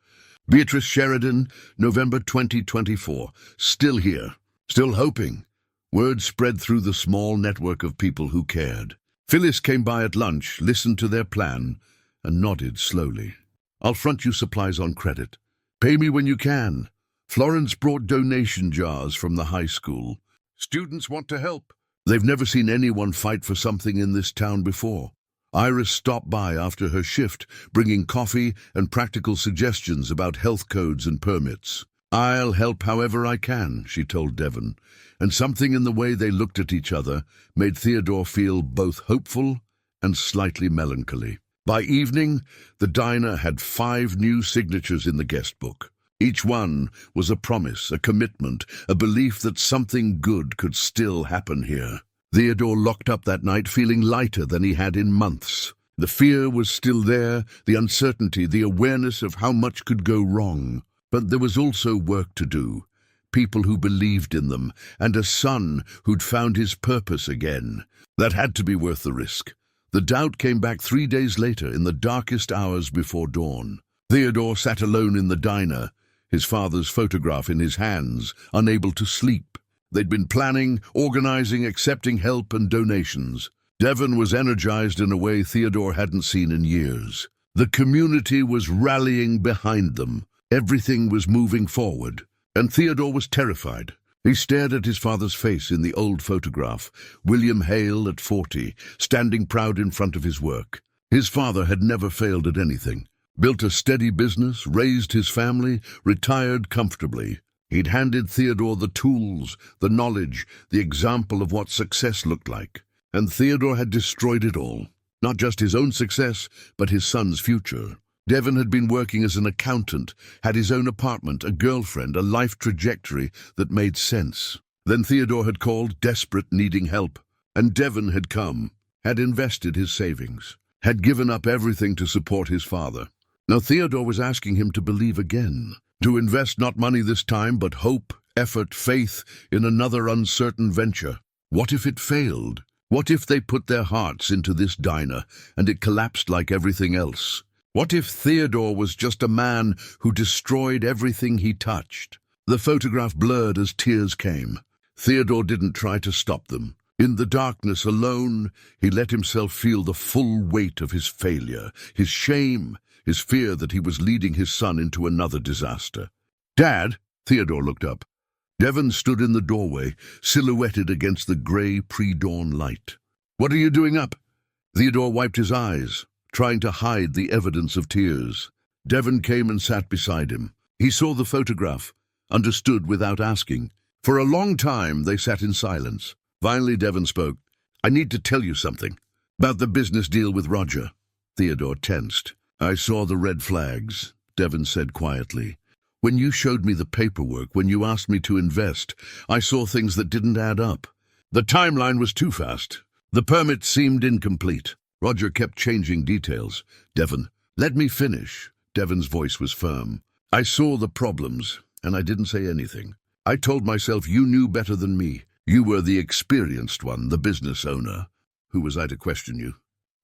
Beatrice Sheridan, November 2024. Still here. Still hoping. Word spread through the small network of people who cared. Phyllis came by at lunch, listened to their plan, and nodded slowly. I'll front you supplies on credit. Pay me when you can. Florence brought donation jars from the high school. Students want to help. They've never seen anyone fight for something in this town before. Iris stopped by after her shift, bringing coffee and practical suggestions about health codes and permits. I'll help however I can, she told Devon, and something in the way they looked at each other made Theodore feel both hopeful and slightly melancholy. By evening, the diner had 5 new signatures in the guest book. Each one was a promise, a commitment, a belief that something good could still happen here. Theodore locked up that night feeling lighter than he had in months. The fear was still there, the uncertainty, the awareness of how much could go wrong. But there was also work to do. People who believed in them, and a son who'd found his purpose again. That had to be worth the risk. The doubt came back 3 days later, in the darkest hours before dawn. Theodore sat alone in the diner, his father's photograph in his hands, unable to sleep. They'd been planning, organizing, accepting help and donations. Devon was energized in a way Theodore hadn't seen in years. The community was rallying behind them. Everything was moving forward, and Theodore was terrified. He stared at his father's face in the old photograph, William Hale at 40, standing proud in front of his work. His father had never failed at anything. Built a steady business, raised his family, retired comfortably. He'd handed Theodore the tools, the knowledge, the example of what success looked like. And Theodore had destroyed it all. Not just his own success, but his son's future. Devon had been working as an accountant, had his own apartment, a girlfriend, a life trajectory that made sense. Then Theodore had called, desperate, needing help. And Devon had come, had invested his savings, had given up everything to support his father. Now Theodore was asking him to believe again, to invest not money this time, but hope, effort, faith in another uncertain venture. What if it failed? What if they put their hearts into this diner and it collapsed like everything else? What if Theodore was just a man who destroyed everything he touched? The photograph blurred as tears came. Theodore didn't try to stop them. In the darkness alone, he let himself feel the full weight of his failure, his shame, his fear that he was leading his son into another disaster. "Dad," Theodore looked up. Devon stood in the doorway, silhouetted against the grey pre-dawn light. "What are you doing up?" Theodore wiped his eyes, trying to hide the evidence of tears. Devon came and sat beside him. He saw the photograph, understood without asking. For a long time they sat in silence. Finally Devon spoke. "I need to tell you something. About the business deal with Roger." Theodore tensed. "I saw the red flags," Devon said quietly. "When you showed me the paperwork, when you asked me to invest, I saw things that didn't add up. The timeline was too fast. The permit seemed incomplete. Roger kept changing details." "Devon, let me finish." Devon's voice was firm. "I saw the problems, and I didn't say anything. I told myself you knew better than me. You were the experienced one, the business owner. Who was I to question you?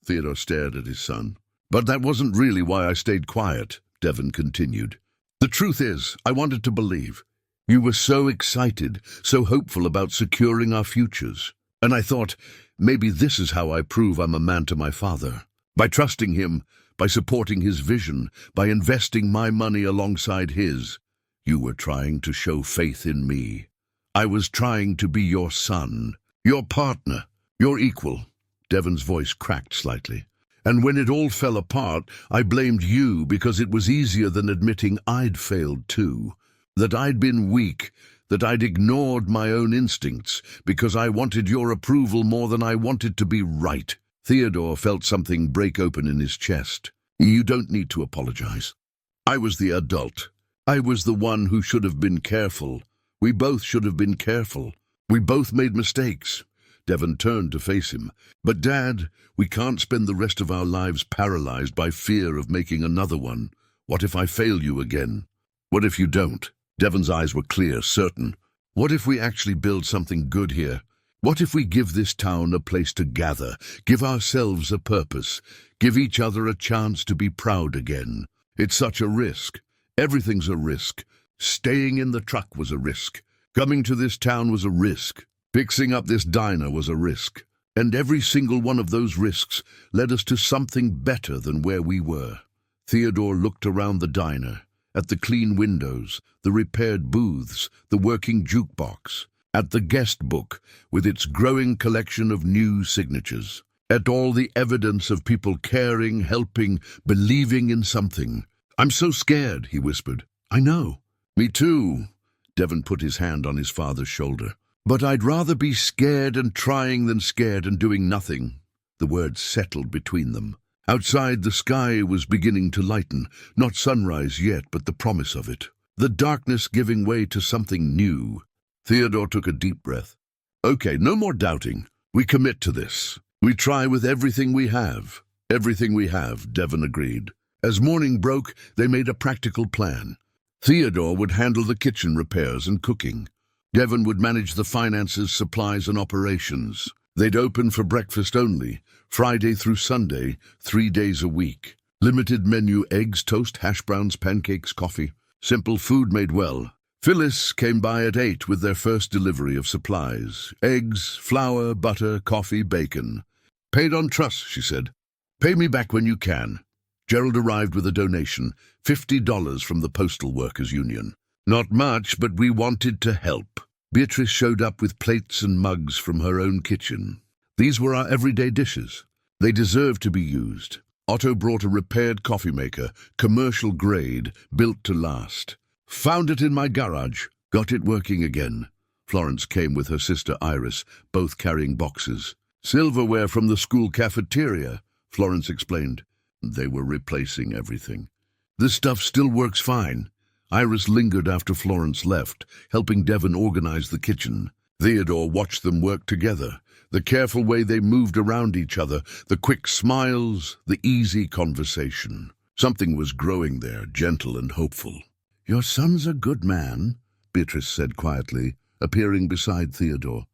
Theodore stared at his son. But that wasn't really why I stayed quiet, Devon continued. The truth is, I wanted to believe. You were so excited, so hopeful about securing our futures. And I thought, maybe this is how I prove I'm a man to my father. By trusting him, by supporting his vision, by investing my money alongside his. You were trying to show faith in me. I was trying to be your son, your partner, your equal. Devon's voice cracked slightly. And when it all fell apart, I blamed you because it was easier than admitting I'd failed too. That I'd been weak, that I'd ignored my own instincts because I wanted your approval more than I wanted to be right. Theodore felt something break open in his chest. You don't need to apologize. I was the adult. I was the one who should have been careful. We both should have been careful. We both made mistakes. Devon turned to face him. But Dad, we can't spend the rest of our lives paralyzed by fear of making another one. What if I fail you again? What if you don't? Devon's eyes were clear, certain. What if we actually build something good here? What if we give this town a place to gather, give ourselves a purpose, give each other a chance to be proud again? It's such a risk. Everything's a risk. Staying in the truck was a risk. Coming to this town was a risk. Fixing up this diner was a risk. And every single one of those risks led us to something better than where we were. Theodore looked around the diner, at the clean windows, the repaired booths, the working jukebox, at the guest book with its growing collection of new signatures, at all the evidence of people caring, helping, believing in something. I'm so scared, he whispered. I know. Me too. Devon put his hand on his father's shoulder. But I'd rather be scared and trying than scared and doing nothing. The words settled between them. Outside, the sky was beginning to lighten, not sunrise yet, but the promise of it. The darkness giving way to something new. Theodore took a deep breath. Okay, no more doubting. We commit to this. We try with everything we have. Everything we have, Devon agreed. As morning broke, they made a practical plan. Theodore would handle the kitchen repairs and cooking. Devon would manage the finances, supplies, and operations. They'd open for breakfast only, Friday through Sunday, 3 days a week. Limited menu: eggs, toast, hash browns, pancakes, coffee. Simple food made well. Phyllis came by at 8 with their first delivery of supplies. Eggs, flour, butter, coffee, bacon. Paid on trust, she said. Pay me back when you can. Gerald arrived with a donation, $50 from the Postal Workers Union. Not much, but we wanted to help. Beatrice showed up with plates and mugs from her own kitchen. These were our everyday dishes. They deserved to be used. Otto brought a repaired coffee maker, commercial grade, built to last. Found it in my garage. Got it working again. Florence came with her sister Iris, both carrying boxes. Silverware from the school cafeteria, Florence explained. They were replacing everything. This stuff still works fine. Iris lingered after Florence left, helping Devon organize the kitchen. Theodore watched them work together, the careful way they moved around each other, the quick smiles, the easy conversation. Something was growing there, gentle and hopeful. Your son's a good man, Beatrice said quietly, appearing beside Theodore.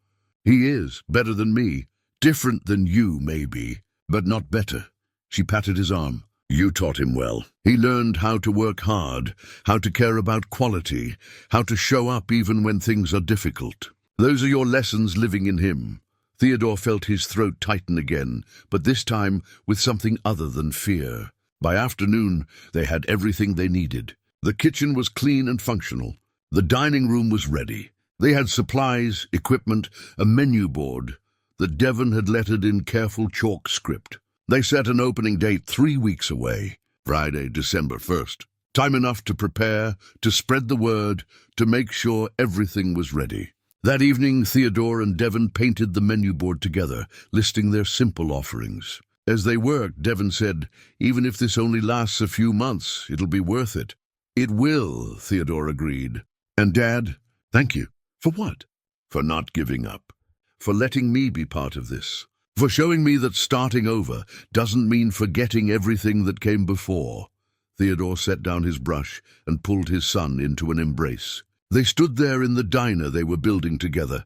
He is, better than me. Different than you, maybe, but not better. She patted his arm. You taught him well. He learned how to work hard, how to care about quality, how to show up even when things are difficult. Those are your lessons living in him. Theodore felt his throat tighten again, but this time with something other than fear. By afternoon, they had everything they needed. The kitchen was clean and functional. The dining room was ready. They had supplies, equipment, a menu board that Devon had lettered in careful chalk script. They set an opening date 3 weeks away, Friday, December 1st. Time enough to prepare, to spread the word, to make sure everything was ready. That evening, Theodore and Devon painted the menu board together, listing their simple offerings. As they worked, Devon said, even if this only lasts a few months, it'll be worth it. It will, Theodore agreed. And Dad, thank you. For what? For not giving up. For letting me be part of this. For showing me that starting over doesn't mean forgetting everything that came before. Theodore set down his brush and pulled his son into an embrace. They stood there in the diner they were building together,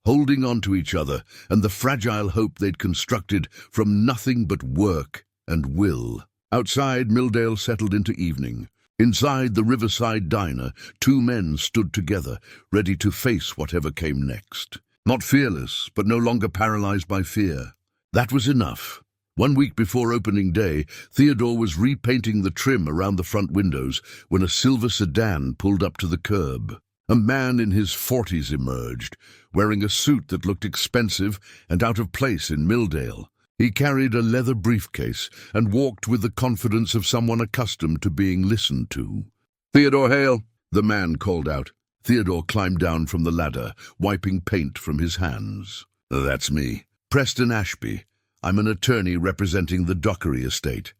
holding on to each other and the fragile hope they'd constructed from nothing but work and will. Outside, Milldale settled into evening. Inside the riverside diner, two men stood together, ready to face whatever came next. Not fearless, but no longer paralyzed by fear. That was enough. 1 week before opening day, Theodore was repainting the trim around the front windows when a silver sedan pulled up to the curb. A man in his 40s emerged, wearing a suit that looked expensive and out of place in Milldale. He carried a leather briefcase and walked with the confidence of someone accustomed to being listened to. "Theodore Hale," the man called out. Theodore climbed down from the ladder, wiping paint from his hands. "That's me. Preston Ashby. I'm an attorney representing the Dockery estate."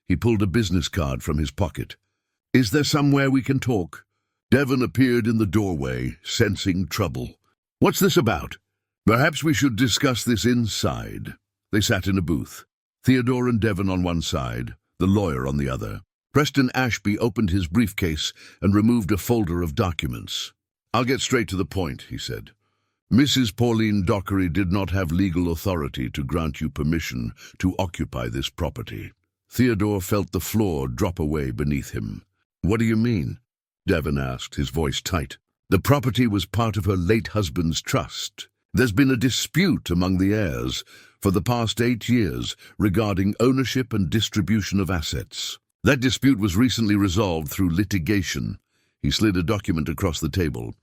He pulled a business card from his pocket. "Is there somewhere we can talk?" Devon appeared in the doorway, sensing trouble. "What's this about?" "Perhaps we should discuss this inside." They sat in a booth, Theodore and Devon on one side, the lawyer on the other. Preston Ashby opened his briefcase and removed a folder of documents. "I'll get straight to the point," he said. "Mrs. Pauline Dockery did not have legal authority to grant you permission to occupy this property." Theodore felt the floor drop away beneath him. "What do you mean?" Devon asked, his voice tight. "The property was part of her late husband's trust. There's been a dispute among the heirs for the past 8 years regarding ownership and distribution of assets. That dispute was recently resolved through litigation." He slid a document across the table.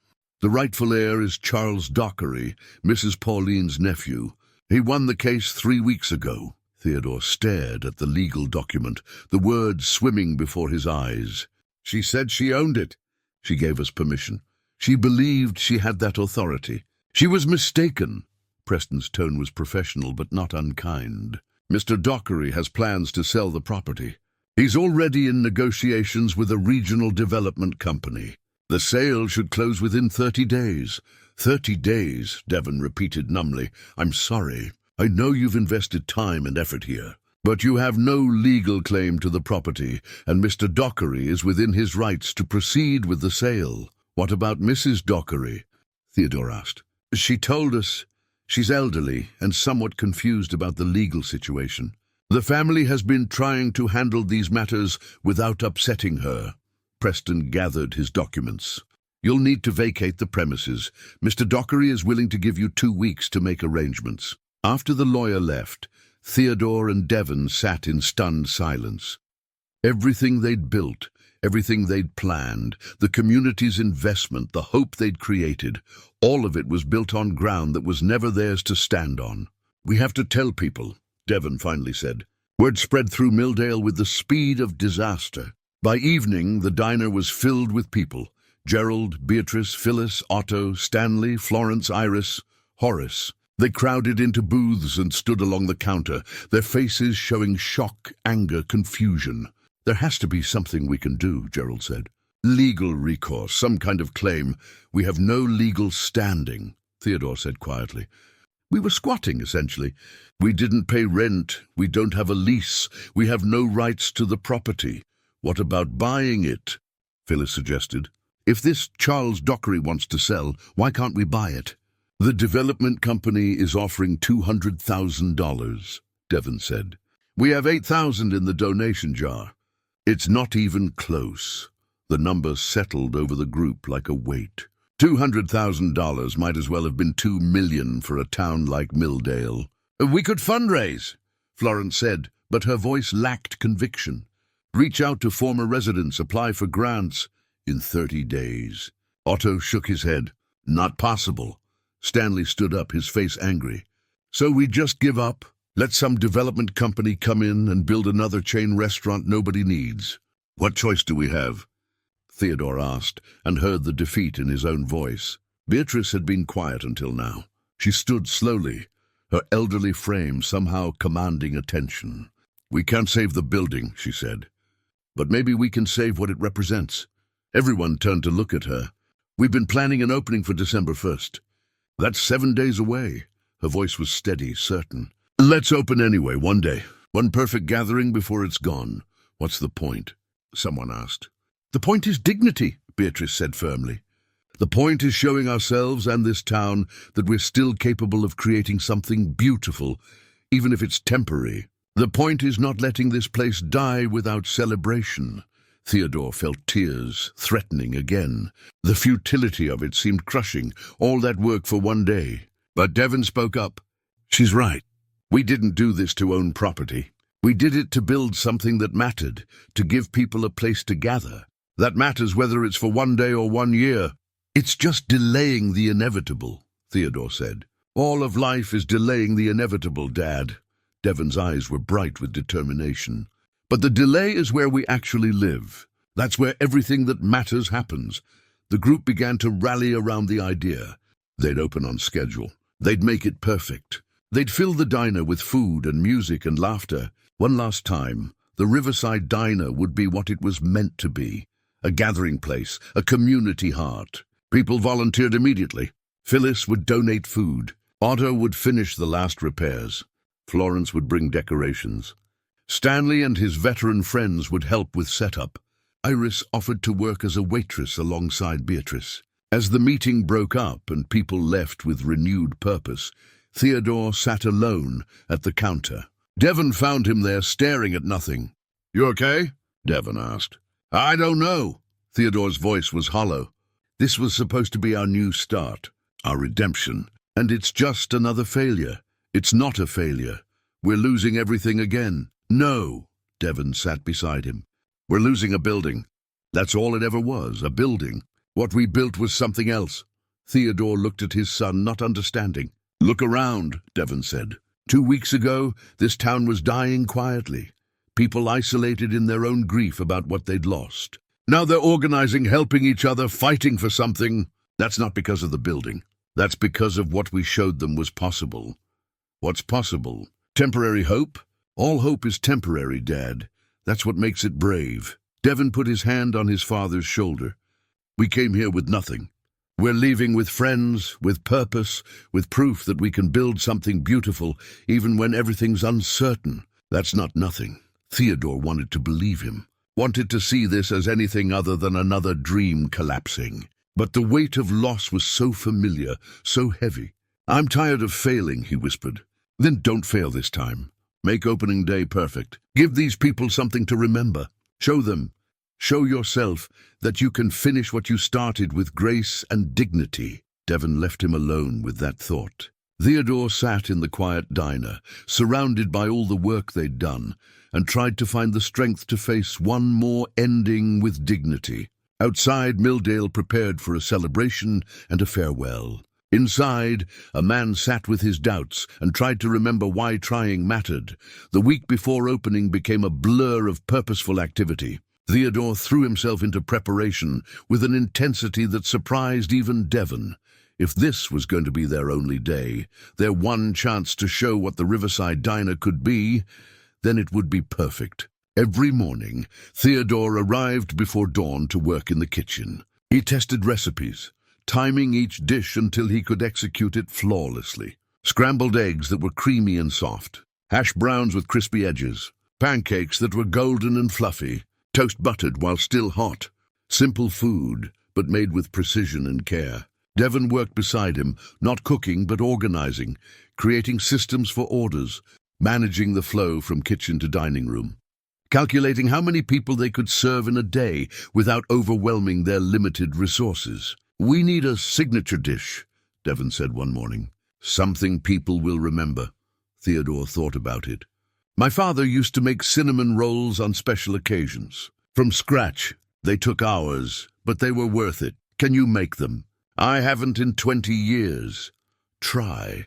"The rightful heir is Charles Dockery, Mrs. Pauline's nephew. He won the case 3 weeks ago." Theodore stared at the legal document, the words swimming before his eyes. "She said she owned it. She gave us permission. She believed she had that authority. She was mistaken." Preston's tone was professional but not unkind. "Mr. Dockery has plans to sell the property. He's already in negotiations with a regional development company. The sale should close within 30 days. 30 days, Devon repeated numbly. "I'm sorry. I know you've invested time and effort here. But you have no legal claim to the property, and Mr. Dockery is within his rights to proceed with the sale." "What about Mrs. Dockery?" Theodore asked. "She told us she's elderly and somewhat confused about the legal situation. The family has been trying to handle these matters without upsetting her." Preston gathered his documents. "You'll need to vacate the premises. Mr. Dockery is willing to give you 2 weeks to make arrangements." After the lawyer left, Theodore and Devon sat in stunned silence. Everything they'd built, everything they'd planned, the community's investment, the hope they'd created, all of it was built on ground that was never theirs to stand on. "We have to tell people," Devon finally said. Word spread through Milldale with the speed of disaster. By evening, the diner was filled with people. Gerald, Beatrice, Phyllis, Otto, Stanley, Florence, Iris, Horace. They crowded into booths and stood along the counter, their faces showing shock, anger, confusion. "There has to be something we can do," Gerald said. "Legal recourse, some kind of claim. We have no legal standing," Theodore said quietly. "We were squatting, essentially. We didn't pay rent. We don't have a lease. We have no rights to the property." "What about buying it?" Phyllis suggested. "If this Charles Dockery wants to sell, why can't we buy it?" "The development company is offering $200,000, Devon said. "We have 8,000 in the donation jar." "It's not even close." The number settled over the group like a weight. $200,000 might as well have been $2 million for a town like Milldale. "We could fundraise," Florence said, but her voice lacked conviction. "Reach out to former residents, apply for grants in 30 days. Otto shook his head. "Not possible." Stanley stood up, his face angry. "So we just give up? Let some development company come in and build another chain restaurant nobody needs? What choice do we have?" Theodore asked, and heard the defeat in his own voice. Beatrice had been quiet until now. She stood slowly, her elderly frame somehow commanding attention. "We can't save the building," she said. "But maybe we can save what it represents." Everyone turned to look at her. "We've been planning an opening for December 1st. That's 7 days away." Her voice was steady, certain. "Let's open anyway, one day. One perfect gathering before it's gone." "What's the point?" someone asked. "The point is dignity," Beatrice said firmly. The point is showing ourselves and this town that we're still capable of creating something beautiful, even if it's temporary. The point is not letting this place die without celebration. Theodore felt tears, threatening again. The futility of it seemed crushing, all that work for one day. But Devon spoke up. She's right. We didn't do this to own property. We did it to build something that mattered, to give people a place to gather. That matters whether it's for one day or 1 year. It's just delaying the inevitable, Theodore said. All of life is delaying the inevitable, Dad. Devon's eyes were bright with determination. But the delay is where we actually live. That's where everything that matters happens. The group began to rally around the idea. They'd open on schedule. They'd make it perfect. They'd fill the diner with food and music and laughter. One last time, the Riverside Diner would be what it was meant to be. A gathering place, a community heart. People volunteered immediately. Phyllis would donate food. Otto would finish the last repairs. Florence would bring decorations. Stanley and his veteran friends would help with setup. Iris offered to work as a waitress alongside Beatrice. As the meeting broke up and people left with renewed purpose, Theodore sat alone at the counter. Devon found him there staring at nothing. "You okay?" Devon asked. "I don't know." Theodore's voice was hollow. "This was supposed to be our new start, our redemption, and it's just another failure. It's not a failure. We're losing everything again." "No," Devon sat beside him. "We're losing a building. That's all it ever was, a building. What we built was something else." Theodore looked at his son, not understanding. "Look around," Devon said. 2 weeks ago, this town was dying quietly. People isolated in their own grief about what they'd lost. Now they're organizing, helping each other, fighting for something. That's not because of the building. That's because of what we showed them was possible. What's possible? Temporary hope? All hope is temporary, Dad. That's what makes it brave. Devon put his hand on his father's shoulder. We came here with nothing. We're leaving with friends, with purpose, with proof that we can build something beautiful, even when everything's uncertain. That's not nothing. Theodore wanted to believe him, wanted to see this as anything other than another dream collapsing. But the weight of loss was so familiar, so heavy. "I'm tired of failing," he whispered. "Then don't fail this time. Make opening day perfect. Give these people something to remember. Show them, show yourself, that you can finish what you started with grace and dignity." Devon left him alone with that thought. Theodore sat in the quiet diner, surrounded by all the work they'd done, and tried to find the strength to face one more ending with dignity. Outside, Milldale prepared for a celebration and a farewell. Inside, a man sat with his doubts and tried to remember why trying mattered. The week before opening became a blur of purposeful activity. Theodore threw himself into preparation with an intensity that surprised even Devon. If this was going to be their only day, their one chance to show what the Riverside Diner could be, then it would be perfect. Every morning, Theodore arrived before dawn to work in the kitchen. He tested recipes, timing each dish until he could execute it flawlessly. Scrambled eggs that were creamy and soft, hash browns with crispy edges, pancakes that were golden and fluffy, toast buttered while still hot. Simple food, but made with precision and care. Devon worked beside him, not cooking but organizing, creating systems for orders, managing the flow from kitchen to dining room, calculating how many people they could serve in a day without overwhelming their limited resources. "We need a signature dish," Devon said one morning. "Something people will remember." Theodore thought about it. "My father used to make cinnamon rolls on special occasions. From scratch. They took hours, but they were worth it. Can you make them?" "I haven't in 20 years. Try."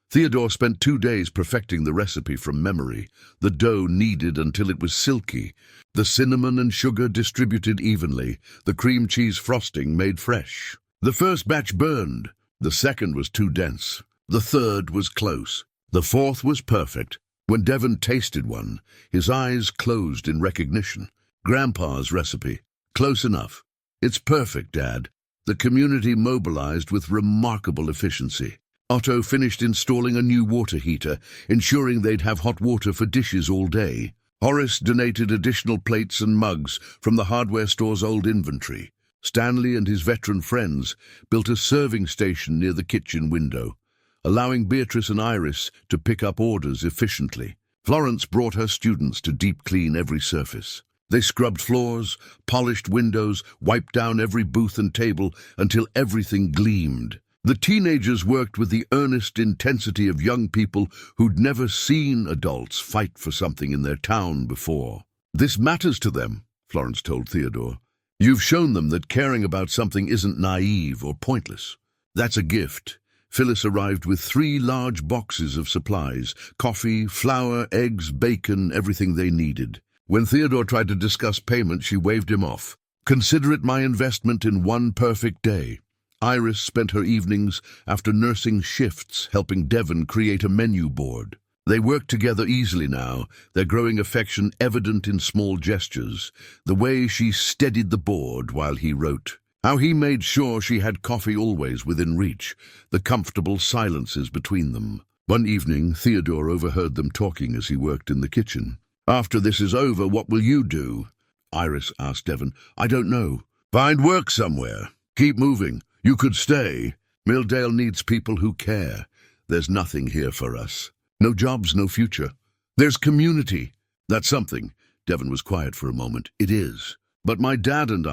Theodore spent 2 days perfecting the recipe from memory. The dough kneaded until it was silky, the cinnamon and sugar distributed evenly, the cream cheese frosting made fresh. The first batch burned, the second was too dense, the third was close, the fourth was perfect. When Devon tasted one, his eyes closed in recognition. Grandpa's recipe. Close enough. "It's perfect, Dad." The community mobilized with remarkable efficiency. Otto finished installing a new water heater, ensuring they'd have hot water for dishes all day. Horace donated additional plates and mugs from the hardware store's old inventory. Stanley and his veteran friends built a serving station near the kitchen window, allowing Beatrice and Iris to pick up orders efficiently. Florence brought her students to deep clean every surface. They scrubbed floors, polished windows, wiped down every booth and table until everything gleamed. The teenagers worked with the earnest intensity of young people who'd never seen adults fight for something in their town before. "This matters to them," Florence told Theodore. "You've shown them that caring about something isn't naive or pointless. That's a gift." Phyllis arrived with 3 large boxes of supplies: coffee, flour, eggs, bacon, everything they needed. When Theodore tried to discuss payment, she waved him off. "Consider it my investment in one perfect day." Iris spent her evenings after nursing shifts helping Devon create a menu board. They worked together easily now, their growing affection evident in small gestures, the way she steadied the board while he wrote, how he made sure she had coffee always within reach, the comfortable silences between them. One evening, Theodore overheard them talking as he worked in the kitchen. "After this is over, what will you do?" Iris asked Devon. "I don't know. Find work somewhere. Keep moving. You could stay. Milldale needs people who care. There's nothing here for us. No jobs, no future. There's community. That's something." Devon was quiet for a moment. "It is. But my dad and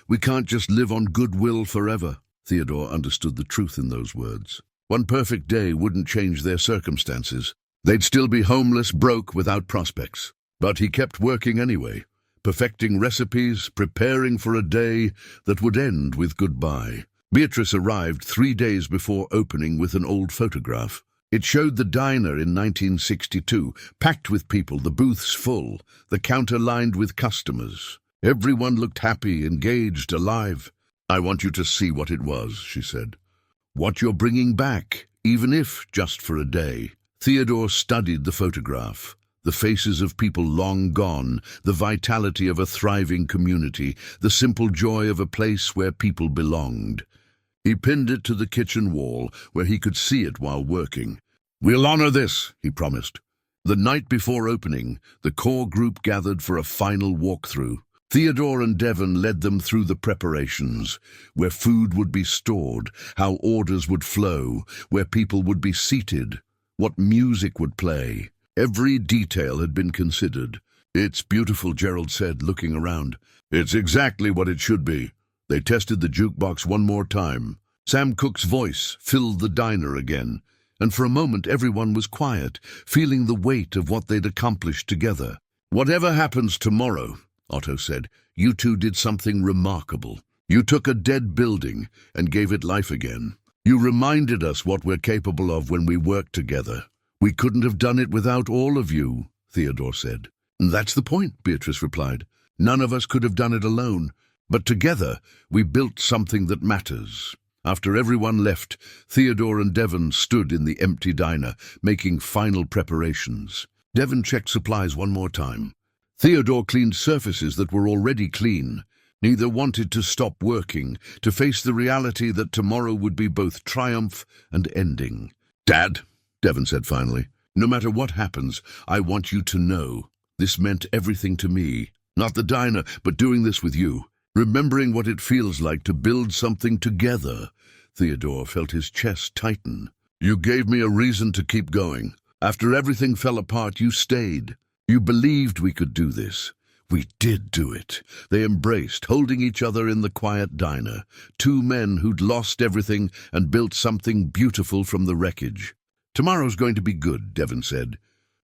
we can't just live on goodwill forever." Theodore understood the truth in those words. One perfect day wouldn't change their circumstances. They'd still be homeless, broke, without prospects. But he kept working anyway, perfecting recipes, preparing for a day that would end with goodbye. Beatrice arrived 3 days before opening with an old photograph. It showed the diner in 1962, packed with people, the booths full, the counter lined with customers. Everyone looked happy, engaged, alive. "I want you to see what it was," she said. "What you're bringing back, even if just for a day." Theodore studied the photograph. The faces of people long gone, the vitality of a thriving community, the simple joy of a place where people belonged. He pinned it to the kitchen wall, where he could see it while working. "We'll honor this," he promised. The night before opening, the core group gathered for a final walkthrough. Theodore and Devon led them through the preparations, where food would be stored, how orders would flow, where people would be seated, what music would play. Every detail had been considered. "It's beautiful," Gerald said, looking around. "It's exactly what it should be." They tested the jukebox one more time. Sam Cooke's voice filled the diner again, and for a moment everyone was quiet, feeling the weight of what they'd accomplished together. "Whatever happens tomorrow," Otto said, "you two did something remarkable. You took a dead building and gave it life again. You reminded us what we're capable of when we work together. We couldn't have done it without all of you," Theodore said. "That's the point," Beatrice replied. "None of us could have done it alone. But together, we built something that matters." After everyone left, Theodore and Devon stood in the empty diner, making final preparations. Devon checked supplies one more time. Theodore cleaned surfaces that were already clean. Neither wanted to stop working, to face the reality that tomorrow would be both triumph and ending. "Dad," Devon said finally, "no matter what happens, I want you to know. This meant everything to me. Not the diner, but doing this with you. Remembering what it feels like to build something together." Theodore felt his chest tighten. "You gave me a reason to keep going. After everything fell apart, you stayed. You believed we could do this." "We did do it." They embraced, holding each other in the quiet diner. Two men who'd lost everything and built something beautiful from the wreckage. "Tomorrow's going to be good," Devon said.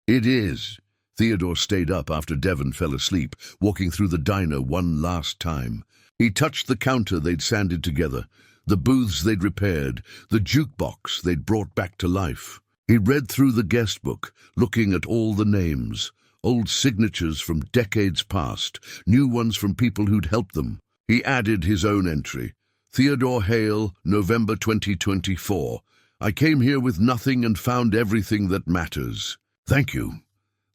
"It is." Theodore stayed up after Devon fell asleep, walking through the diner one last time. He touched the counter they'd sanded together, the booths they'd repaired, the jukebox they'd brought back to life. He read through the guest book, looking at all the names, old signatures from decades past, new ones from people who'd helped them. He added his own entry. "Theodore Hale, November 2024. I came here with nothing and found everything that matters. Thank you."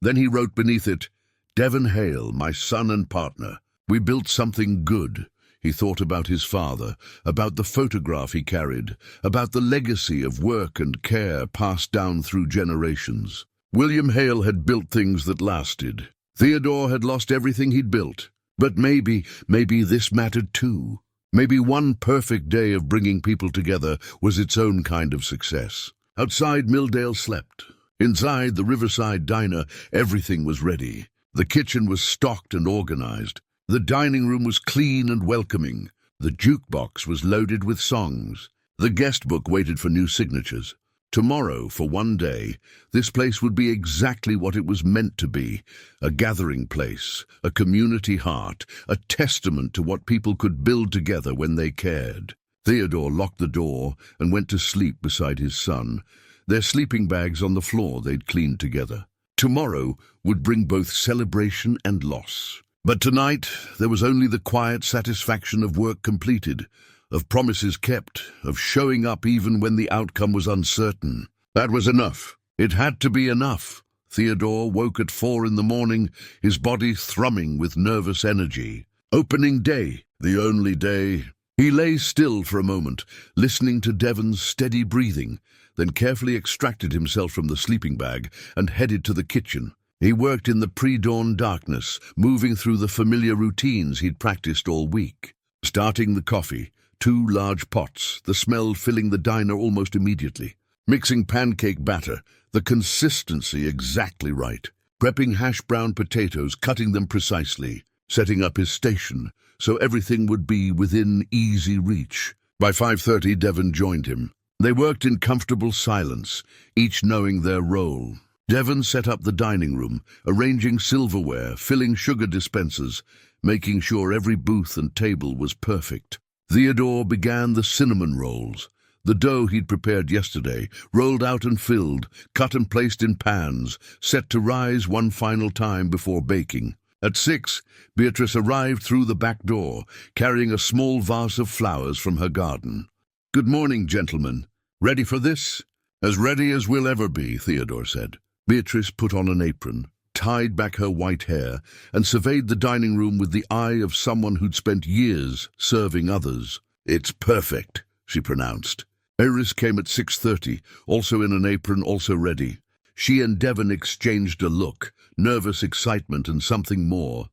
Then he wrote beneath it, "Devon Hale, my son and partner. We built something good." He thought about his father, about the photograph he carried, about the legacy of work and care passed down through generations. William Hale had built things that lasted. Theodore had lost everything he'd built. But maybe this mattered too. Maybe one perfect day of bringing people together was its own kind of success. Outside, Milldale slept. Inside the Riverside Diner, everything was ready. The kitchen was stocked and organized. The dining room was clean and welcoming. The jukebox was loaded with songs. The guest book waited for new signatures. Tomorrow, for one day, this place would be exactly what it was meant to be, a gathering place, a community heart, a testament to what people could build together when they cared. Theodore locked the door and went to sleep beside his son, their sleeping bags on the floor they'd cleaned together. Tomorrow would bring both celebration and loss. But tonight, there was only the quiet satisfaction of work completed, of promises kept, of showing up even when the outcome was uncertain. That was enough. It had to be enough. Theodore woke at 4 in the morning, his body thrumming with nervous energy. Opening day, the only day. He lay still for a moment, listening to Devon's steady breathing, then carefully extracted himself from the sleeping bag and headed to the kitchen. He worked in the pre-dawn darkness, moving through the familiar routines he'd practiced all week. Starting the coffee, 2 large pots, the smell filling the diner almost immediately. Mixing pancake batter, the consistency exactly right. Prepping hash brown potatoes, cutting them precisely. Setting up his station, so everything would be within easy reach. By 5:30, Devon joined him. They worked in comfortable silence, each knowing their role. Devon set up the dining room, arranging silverware, filling sugar dispensers, making sure every booth and table was perfect. Theodore began the cinnamon rolls. The dough he'd prepared yesterday, rolled out and filled, cut and placed in pans, set to rise one final time before baking. At 6, Beatrice arrived through the back door, carrying a small vase of flowers from her garden. "Good morning, gentlemen. Ready for this?" "As ready as we'll ever be," Theodore said. Beatrice put on an apron, tied back her white hair, and surveyed the dining room with the eye of someone who'd spent years serving others. "It's perfect," she pronounced. Iris came at 6:30, also in an apron, also ready. She and Devon exchanged a look, nervous excitement and something more.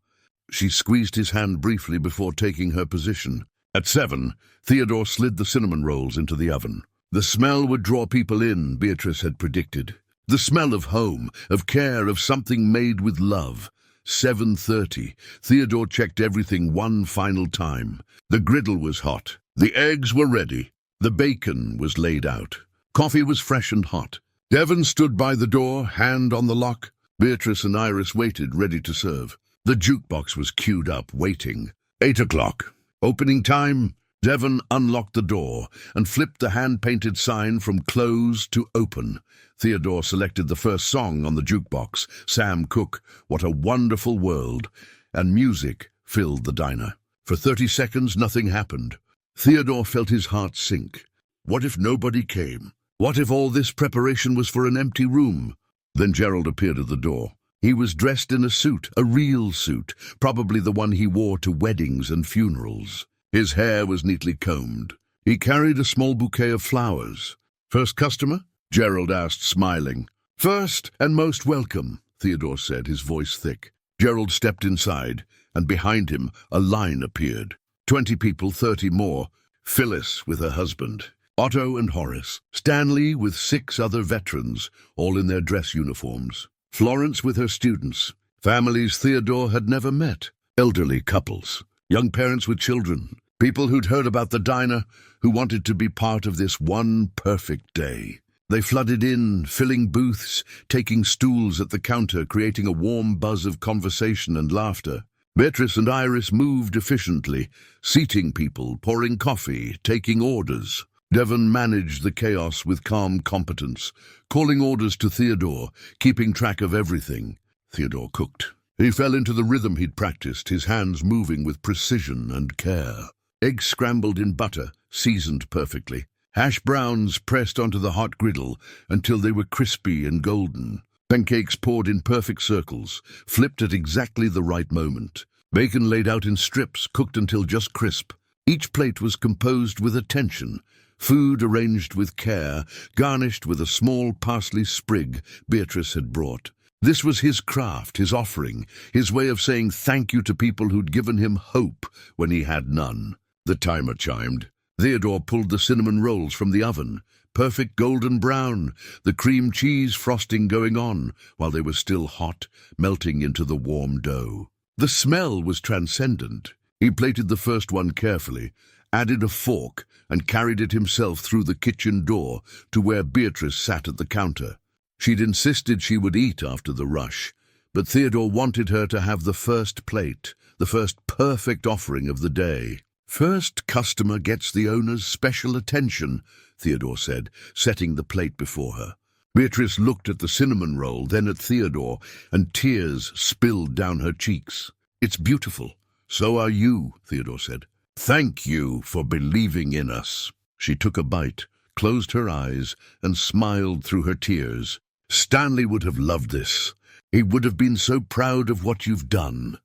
She squeezed his hand briefly before taking her position. At 7, Theodore slid the cinnamon rolls into the oven. The smell would draw people in, Beatrice had predicted. The smell of home, of care, of something made with love. 7:30. Theodore checked everything one final time. The griddle was hot. The eggs were ready. The bacon was laid out. Coffee was fresh and hot. Devon stood by the door, hand on the lock. Beatrice and Iris waited, ready to serve. The jukebox was queued up, waiting. 8 o'clock. Opening time. Devon unlocked the door and flipped the hand-painted sign from close to open. Theodore selected the first song on the jukebox, Sam Cooke, "What a Wonderful World," and music filled the diner. For 30 seconds, nothing happened. Theodore felt his heart sink. What if nobody came? What if all this preparation was for an empty room? Then Gerald appeared at the door. He was dressed in a suit, a real suit, probably the one he wore to weddings and funerals. His hair was neatly combed. He carried a small bouquet of flowers. "First customer?" Gerald asked, smiling. "First and most welcome," Theodore said, his voice thick. Gerald stepped inside, and behind him a line appeared. 20 people, 30 more. Phyllis with her husband, Otto and Horace, Stanley with 6 other veterans, all in their dress uniforms, Florence with her students, families Theodore had never met, elderly couples, young parents with children, people who'd heard about the diner, who wanted to be part of this one perfect day. They flooded in, filling booths, taking stools at the counter, creating a warm buzz of conversation and laughter. Beatrice and Iris moved efficiently, seating people, pouring coffee, taking orders. Devon managed the chaos with calm competence, calling orders to Theodore, keeping track of everything. Theodore cooked. He fell into the rhythm he'd practiced, his hands moving with precision and care. Eggs scrambled in butter, seasoned perfectly. Hash browns pressed onto the hot griddle until they were crispy and golden. Pancakes poured in perfect circles, flipped at exactly the right moment. Bacon laid out in strips, cooked until just crisp. Each plate was composed with attention. Food arranged with care, garnished with a small parsley sprig Beatrice had brought. This was his craft, his offering, his way of saying thank you to people who'd given him hope when he had none. The timer chimed. Theodore pulled the cinnamon rolls from the oven, perfect golden brown, the cream cheese frosting going on while they were still hot, melting into the warm dough. The smell was transcendent. He plated the first one carefully, added a fork, and carried it himself through the kitchen door to where Beatrice sat at the counter. She'd insisted she would eat after the rush, but Theodore wanted her to have the first plate, the first perfect offering of the day. "First customer gets the owner's special attention," Theodore said, setting the plate before her. Beatrice looked at the cinnamon roll, then at Theodore, and tears spilled down her cheeks. "It's beautiful. So are you," Theodore said. "Thank you for believing in us." She took a bite, closed her eyes, and smiled through her tears. "Stanley would have loved this. He would have been so proud of what you've done."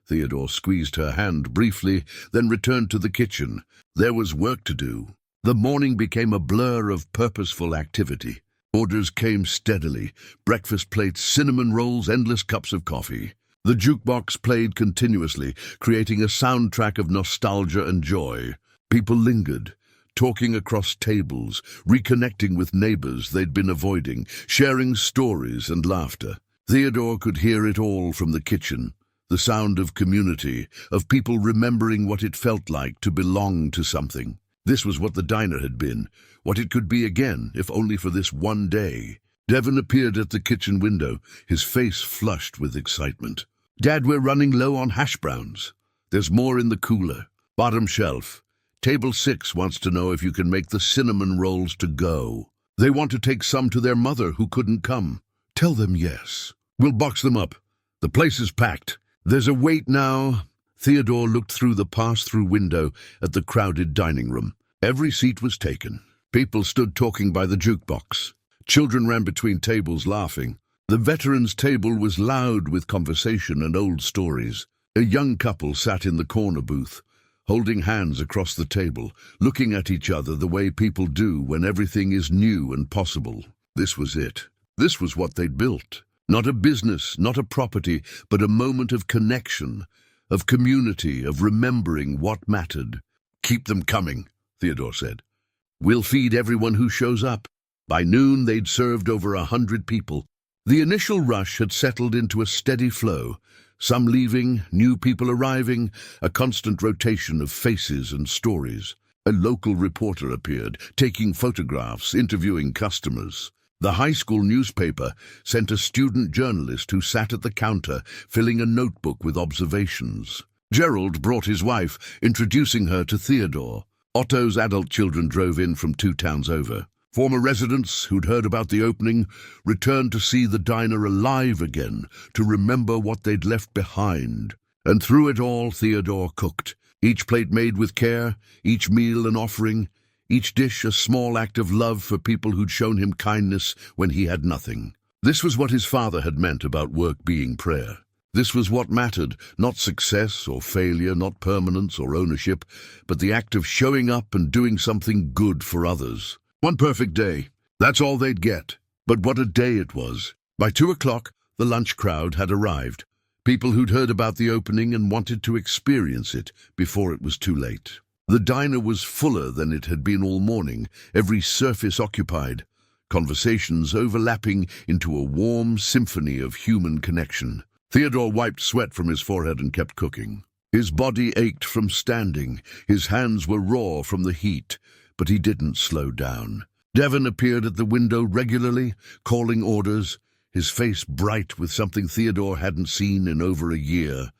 Theodore squeezed her hand briefly, then returned to the kitchen. There was work to do. The morning became a blur of purposeful activity. Orders came steadily, breakfast plates, cinnamon rolls, endless cups of coffee. The jukebox played continuously, creating a soundtrack of nostalgia and joy. People lingered, talking across tables, reconnecting with neighbors they'd been avoiding, sharing stories and laughter. Theodore could hear it all from the kitchen. The sound of community, of people remembering what it felt like to belong to something. This was what the diner had been, what it could be again, if only for this one day. Devon appeared at the kitchen window, his face flushed with excitement. "Dad, we're running low on hash browns. There's more in the cooler. Bottom shelf. Table 6 wants to know if you can make the cinnamon rolls to go. They want to take some to their mother who couldn't come. Tell them yes. We'll box them up. The place is packed. There's a wait now." Theodore looked through the pass-through window at the crowded dining room. Every seat was taken. People stood talking by the jukebox. Children ran between tables laughing. The veterans' table was loud with conversation and old stories. A young couple sat in the corner booth, holding hands across the table, looking at each other the way people do when everything is new and possible. This was it. This was what they'd built. Not a business, not a property, but a moment of connection, of community, of remembering what mattered. "Keep them coming," Theodore said. "We'll feed everyone who shows up." By noon, they'd served over 100 people. The initial rush had settled into a steady flow, some leaving, new people arriving, a constant rotation of faces and stories. A local reporter appeared, taking photographs, interviewing customers. The high school newspaper sent a student journalist who sat at the counter, filling a notebook with observations. Gerald brought his wife, introducing her to Theodore. Otto's adult children drove in from 2 towns over. Former residents who'd heard about the opening returned to see the diner alive again, to remember what they'd left behind. And through it all, Theodore cooked. Each plate made with care, each meal an offering, each dish a small act of love for people who'd shown him kindness when he had nothing. This was what his father had meant about work being prayer. This was what mattered, not success or failure, not permanence or ownership, but the act of showing up and doing something good for others. One perfect day. That's all they'd get. But what a day it was. By 2 o'clock, the lunch crowd had arrived. People who'd heard about the opening and wanted to experience it before it was too late. The diner was fuller than it had been all morning, every surface occupied, conversations overlapping into a warm symphony of human connection. Theodore wiped sweat from his forehead and kept cooking. His body ached from standing, his hands were raw from the heat, but he didn't slow down. Devon appeared at the window regularly, calling orders, his face bright with something Theodore hadn't seen in over a year,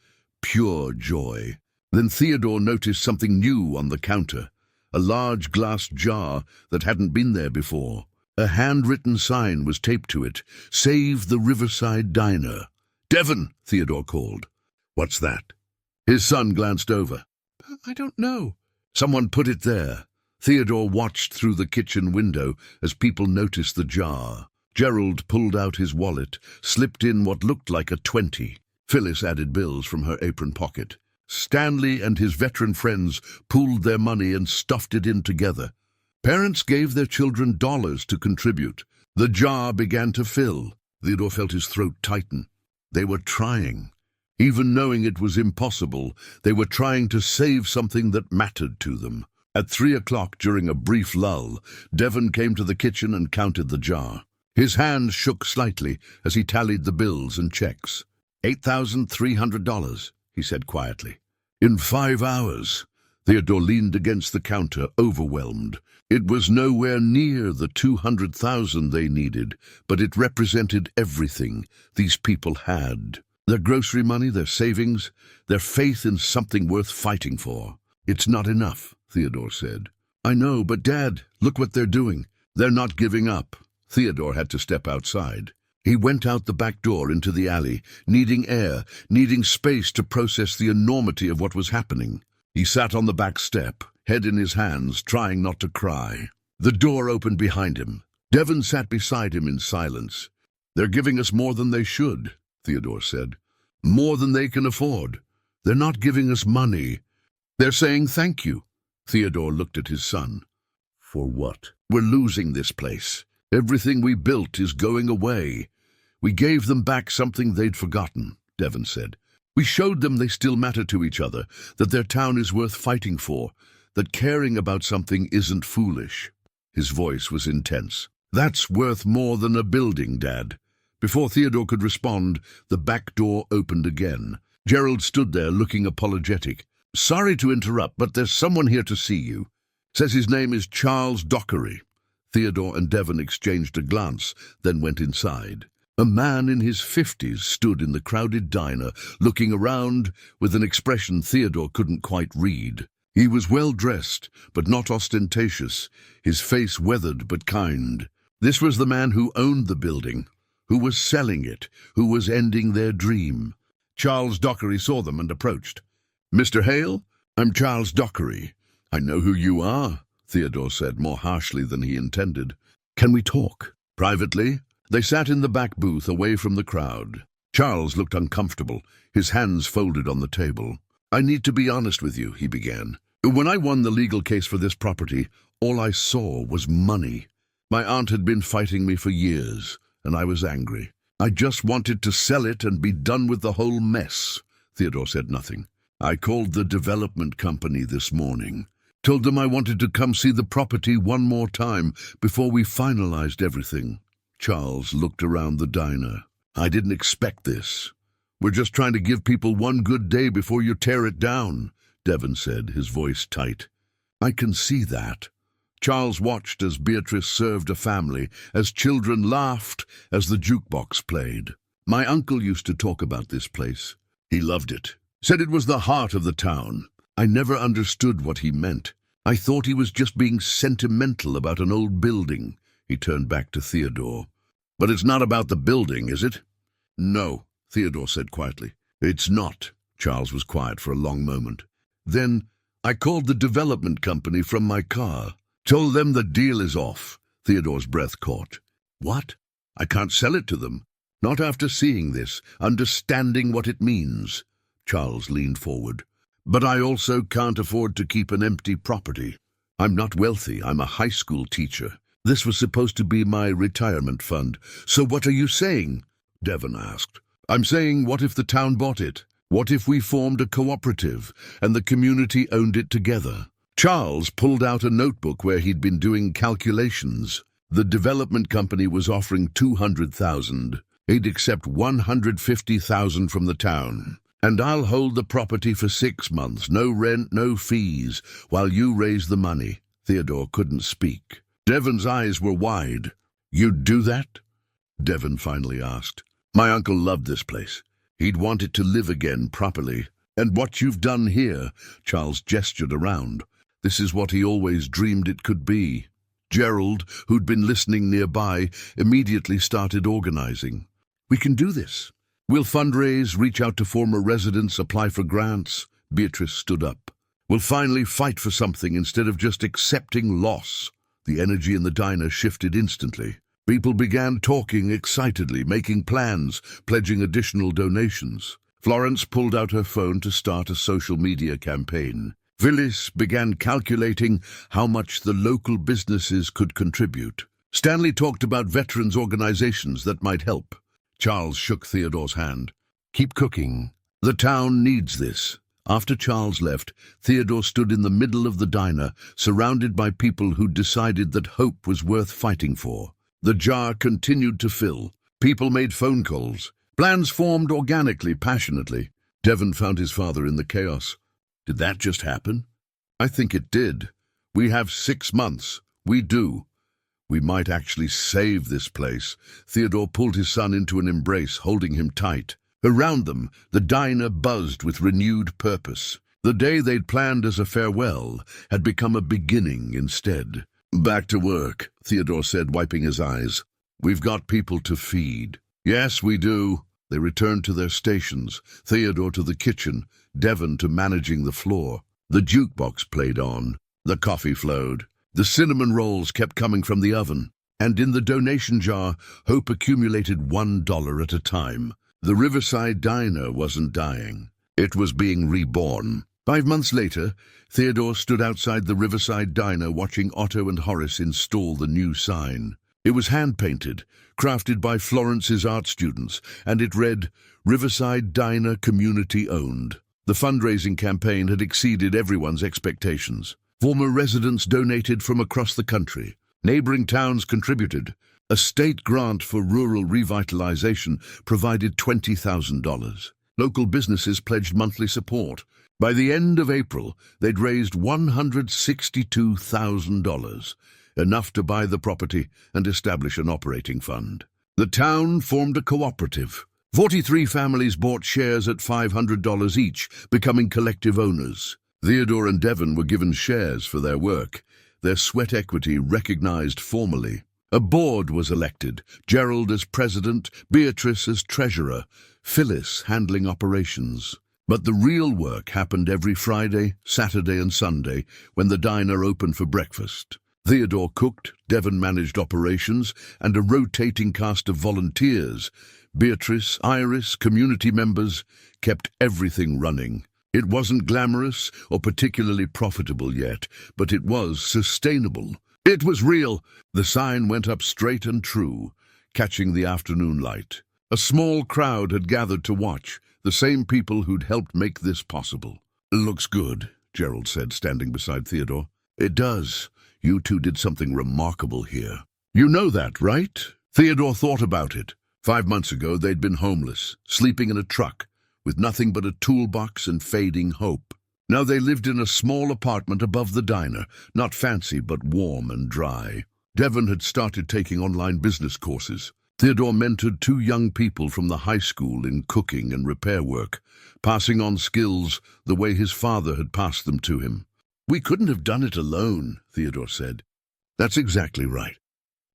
pure joy. Then Theodore noticed something new on the counter, a large glass jar that hadn't been there before. A handwritten sign was taped to it, "Save the Riverside Diner." "Devon," Theodore called. "What's that?" His son glanced over. "I don't know." "Someone put it there." Theodore watched through the kitchen window as people noticed the jar. Gerald pulled out his wallet, slipped in what looked like a 20. Phyllis added bills from her apron pocket. Stanley and his veteran friends pooled their money and stuffed it in together. Parents gave their children dollars to contribute. The jar began to fill. Theodore felt his throat tighten. They were trying. Even knowing it was impossible, they were trying to save something that mattered to them. At 3 o'clock, during a brief lull, Devon came to the kitchen and counted the jar. His hand shook slightly as he tallied the bills and checks. $8,300, he said quietly. In 5 hours. Theodore leaned against the counter, overwhelmed. It was nowhere near the $200,000 they needed, but it represented everything these people had. Their grocery money, their savings, their faith in something worth fighting for. It's not enough, Theodore said. I know, but Dad, look what they're doing. They're not giving up. Theodore had to step outside. He went out the back door into the alley, needing air, needing space to process the enormity of what was happening. He sat on the back step, head in his hands, trying not to cry. The door opened behind him. Devon sat beside him in silence. They're giving us more than they should, Theodore said. More than they can afford. They're not giving us money. They're saying thank you. Theodore looked at his son. For what? We're losing this place. Everything we built is going away. We gave them back something they'd forgotten, Devon said. We showed them they still matter to each other, that their town is worth fighting for, that caring about something isn't foolish. His voice was intense. That's worth more than a building, Dad. Before Theodore could respond, the back door opened again. Gerald stood there looking apologetic. Sorry to interrupt, but there's someone here to see you. Says his name is Charles Dockery. Theodore and Devon exchanged a glance, then went inside. A man in his 50s stood in the crowded diner, looking around with an expression Theodore couldn't quite read. He was well-dressed, but not ostentatious, his face weathered but kind. This was the man who owned the building, who was selling it, who was ending their dream. Charles Dockery saw them and approached. Mr. Hale, I'm Charles Dockery. I know who you are, Theodore said more harshly than he intended. Can we talk? Privately? They sat in the back booth away from the crowd. Charles looked uncomfortable, his hands folded on the table. I need to be honest with you, he began. When I won the legal case for this property, all I saw was money. My aunt had been fighting me for years, and I was angry. I just wanted to sell it and be done with the whole mess. Theodore said nothing. I called the development company this morning. Told them I wanted to come see the property one more time before we finalized everything. Charles looked around the diner. I didn't expect this. We're just trying to give people one good day before you tear it down, Devon said, his voice tight. I can see that. Charles watched as Beatrice served a family, as children laughed, as the jukebox played. My uncle used to talk about this place. He loved it. Said it was the heart of the town. I never understood what he meant. I thought he was just being sentimental about an old building. He turned back to Theodore. But it's not about the building, is it? No, Theodore said quietly. It's not. Charles was quiet for a long moment. Then I called the development company from my car. Told them the deal is off. Theodore's breath caught. What? I can't sell it to them. Not after seeing this, understanding what it means. Charles leaned forward. But I also can't afford to keep an empty property. I'm not wealthy. I'm a high school teacher. This was supposed to be my retirement fund. So what are you saying? Devon asked. I'm saying, what if the town bought it? What if we formed a cooperative and the community owned it together? Charles pulled out a notebook where he'd been doing calculations. The development company was offering $200,000. He'd accept $150,000 from the town. And I'll hold the property for 6 months, no rent, no fees, while you raise the money. Theodore couldn't speak. Devon's eyes were wide. You'd do that? Devon finally asked. My uncle loved this place. He'd want it to live again properly. And what you've done here, Charles gestured around. This is what he always dreamed it could be. Gerald, who'd been listening nearby, immediately started organizing. We can do this. We'll fundraise, reach out to former residents, apply for grants. Beatrice stood up. We'll finally fight for something instead of just accepting loss. The energy in the diner shifted instantly. People began talking excitedly, making plans, pledging additional donations. Florence pulled out her phone to start a social media campaign. Phyllis began calculating how much the local businesses could contribute. Stanley talked about veterans organizations that might help. Charles shook Theodore's hand. Keep cooking. The town needs this. After Charles left, Theodore stood in the middle of the diner, surrounded by people who'd decided that hope was worth fighting for. The jar continued to fill. People made phone calls. Plans formed organically, passionately. Devon found his father in the chaos. Did that just happen? I think it did. We have 6 months. We do. We might actually save this place. Theodore pulled his son into an embrace, holding him tight. Around them, the diner buzzed with renewed purpose. The day they'd planned as a farewell had become a beginning instead. Back to work, Theodore said, wiping his eyes. We've got people to feed. Yes, we do. They returned to their stations, Theodore to the kitchen, Devon to managing the floor. The jukebox played on. The coffee flowed. The cinnamon rolls kept coming from the oven. And in the donation jar, hope accumulated $1 at a time. The Riverside Diner wasn't dying. It was being reborn. 5 months later, Theodore stood outside the Riverside Diner watching Otto and Horace install the new sign. It was hand-painted, crafted by Florence's art students, and it read, Riverside Diner Community Owned. The fundraising campaign had exceeded everyone's expectations. Former residents donated from across the country. Neighboring towns contributed. A state grant for rural revitalization provided $20,000. Local businesses pledged monthly support. By the end of April, they'd raised $162,000, enough to buy the property and establish an operating fund. The town formed a cooperative. 43 families bought shares at $500 each, becoming collective owners. Theodore and Devon were given shares for their work, their sweat equity recognized formally. A board was elected, Gerald as president, Beatrice as treasurer, Phyllis handling operations. But the real work happened every Friday, Saturday and Sunday when the diner opened for breakfast. Theodore cooked, Devon managed operations, and a rotating cast of volunteers, Beatrice, Iris, community members, kept everything running. It wasn't glamorous or particularly profitable yet, but it was sustainable. It was real. The sign went up straight and true, catching the afternoon light. A small crowd had gathered to watch, the same people who'd helped make this possible. Looks good, Gerald said, standing beside Theodore. It does. You two did something remarkable here. You know that, right? Theodore thought about it. 5 months ago, they'd been homeless, sleeping in a truck, with nothing but a toolbox and fading hope. Now they lived in a small apartment above the diner, not fancy but warm and dry. Devon had started taking online business courses. Theodore mentored 2 young people from the high school in cooking and repair work, passing on skills the way his father had passed them to him. We couldn't have done it alone, Theodore said. That's exactly right.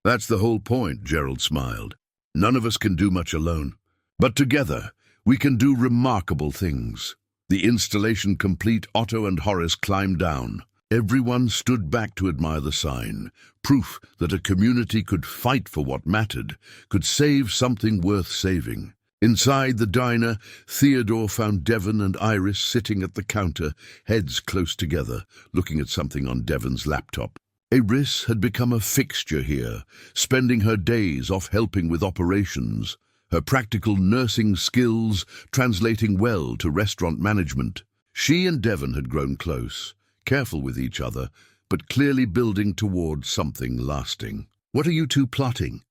That's the whole point, Gerald smiled. None of us can do much alone. But together, we can do remarkable things. The installation complete, Otto and Horace climbed down. Everyone stood back to admire the sign, proof that a community could fight for what mattered, could save something worth saving. Inside the diner, Theodore found Devon and Iris sitting at the counter, heads close together, looking at something on Devon's laptop. Iris had become a fixture here, spending her days off helping with operations, her practical nursing skills translating well to restaurant management. She and Devon had grown close, careful with each other, but clearly building towards something lasting. What are you two plotting?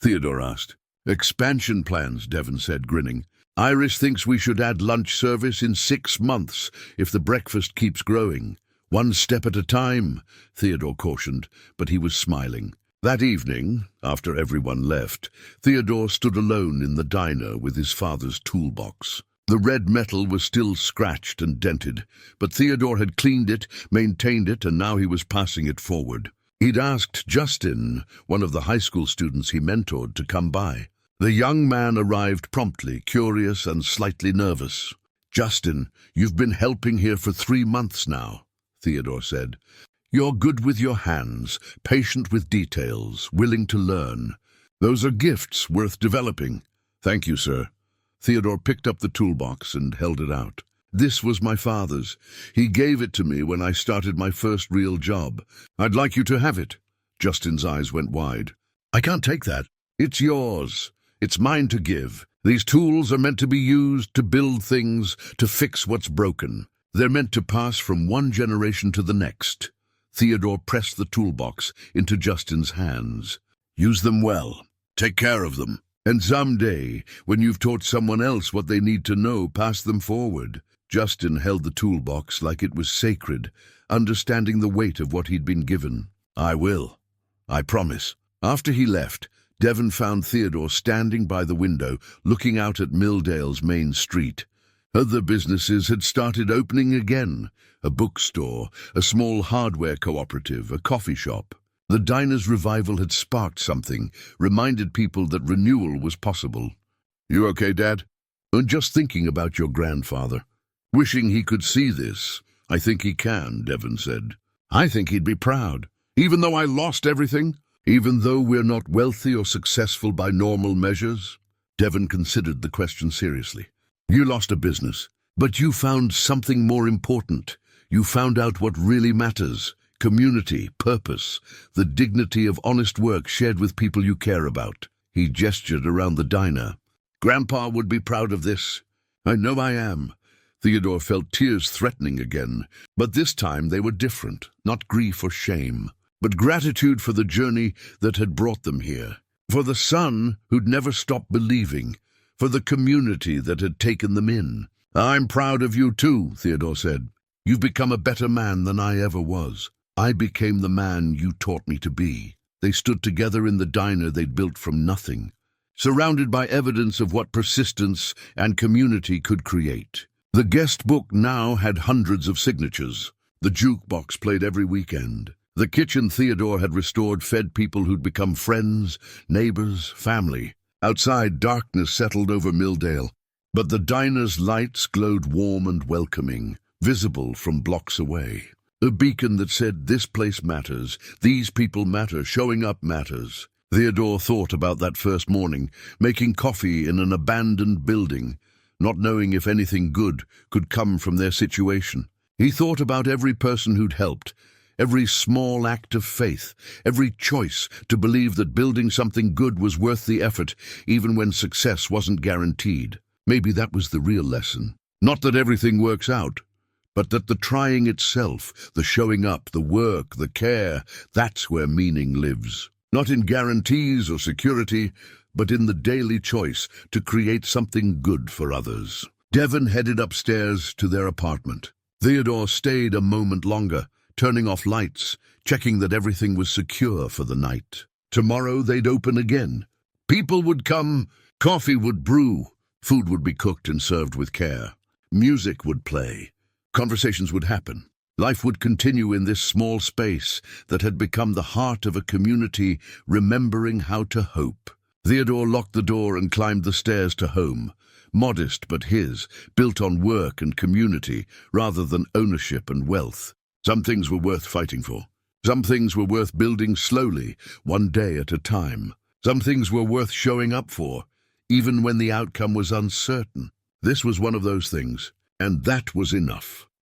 Theodore asked. Expansion plans, Devon said, grinning. Iris thinks we should add lunch service in 6 months if the breakfast keeps growing. 1 step at a time, Theodore cautioned, but he was smiling. That evening, after everyone left, Theodore stood alone in the diner with his father's toolbox. The red metal was still scratched and dented, but Theodore had cleaned it, maintained it, and now he was passing it forward. He'd asked Justin, one of the high school students he mentored, to come by. The young man arrived promptly, curious and slightly nervous. Justin, you've been helping here for 3 months now, Theodore said. You're good with your hands, patient with details, willing to learn. Those are gifts worth developing. Thank you, sir. Theodore picked up the toolbox and held it out. This was my father's. He gave it to me when I started my first real job. I'd like you to have it. Justin's eyes went wide. I can't take that. It's yours. It's mine to give. These tools are meant to be used to build things, to fix what's broken. They're meant to pass from one generation to the next. Theodore pressed the toolbox into Justin's hands. Use them well. Take care of them. And someday, when you've taught someone else what they need to know, pass them forward. Justin held the toolbox like it was sacred, understanding the weight of what he'd been given. I will. I promise. After he left, Devon found Theodore standing by the window, looking out at Milldale's main street. Other businesses had started opening again. A bookstore, a small hardware cooperative, a coffee shop. The diner's revival had sparked something, reminded people that renewal was possible. You okay, Dad? I'm just thinking about your grandfather. Wishing he could see this. I think he can, Devon said. I think he'd be proud. Even though I lost everything? Even though we're not wealthy or successful by normal measures? Devon considered the question seriously. You lost a business, but you found something more important. You found out what really matters. Community, purpose, the dignity of honest work shared with people you care about. He gestured around the diner. Grandpa would be proud of this. I know I am. Theodore felt tears threatening again, but this time they were different, not grief or shame, but gratitude for the journey that had brought them here, for the son who'd never stopped believing, for the community that had taken them in. I'm proud of you too, Theodore said. You've become a better man than I ever was. I became the man you taught me to be. They stood together in the diner they'd built from nothing, surrounded by evidence of what persistence and community could create. The guest book now had hundreds of signatures. The jukebox played every weekend. The kitchen Theodore had restored fed people who'd become friends, neighbors, family. Outside, darkness settled over Milldale, but the diner's lights glowed warm and welcoming, visible from blocks away. A beacon that said, this place matters, these people matter, showing up matters. Theodore thought about that first morning, making coffee in an abandoned building, not knowing if anything good could come from their situation. He thought about every person who'd helped, every small act of faith, every choice to believe that building something good was worth the effort, even when success wasn't guaranteed. Maybe that was the real lesson. Not that everything works out, but that the trying itself, the showing up, the work, the care, that's where meaning lives. Not in guarantees or security, but in the daily choice to create something good for others. Devon headed upstairs to their apartment. Theodore stayed a moment longer, turning off lights, checking that everything was secure for the night. Tomorrow they'd open again. People would come, coffee would brew, food would be cooked and served with care. Music would play. Conversations would happen. Life would continue in this small space that had become the heart of a community remembering how to hope. Theodore locked the door and climbed the stairs to home, modest but his, built on work and community rather than ownership and wealth. Some things were worth fighting for. Some things were worth building slowly, one day at a time. Some things were worth showing up for, even when the outcome was uncertain. This was one of those things, and that was enough.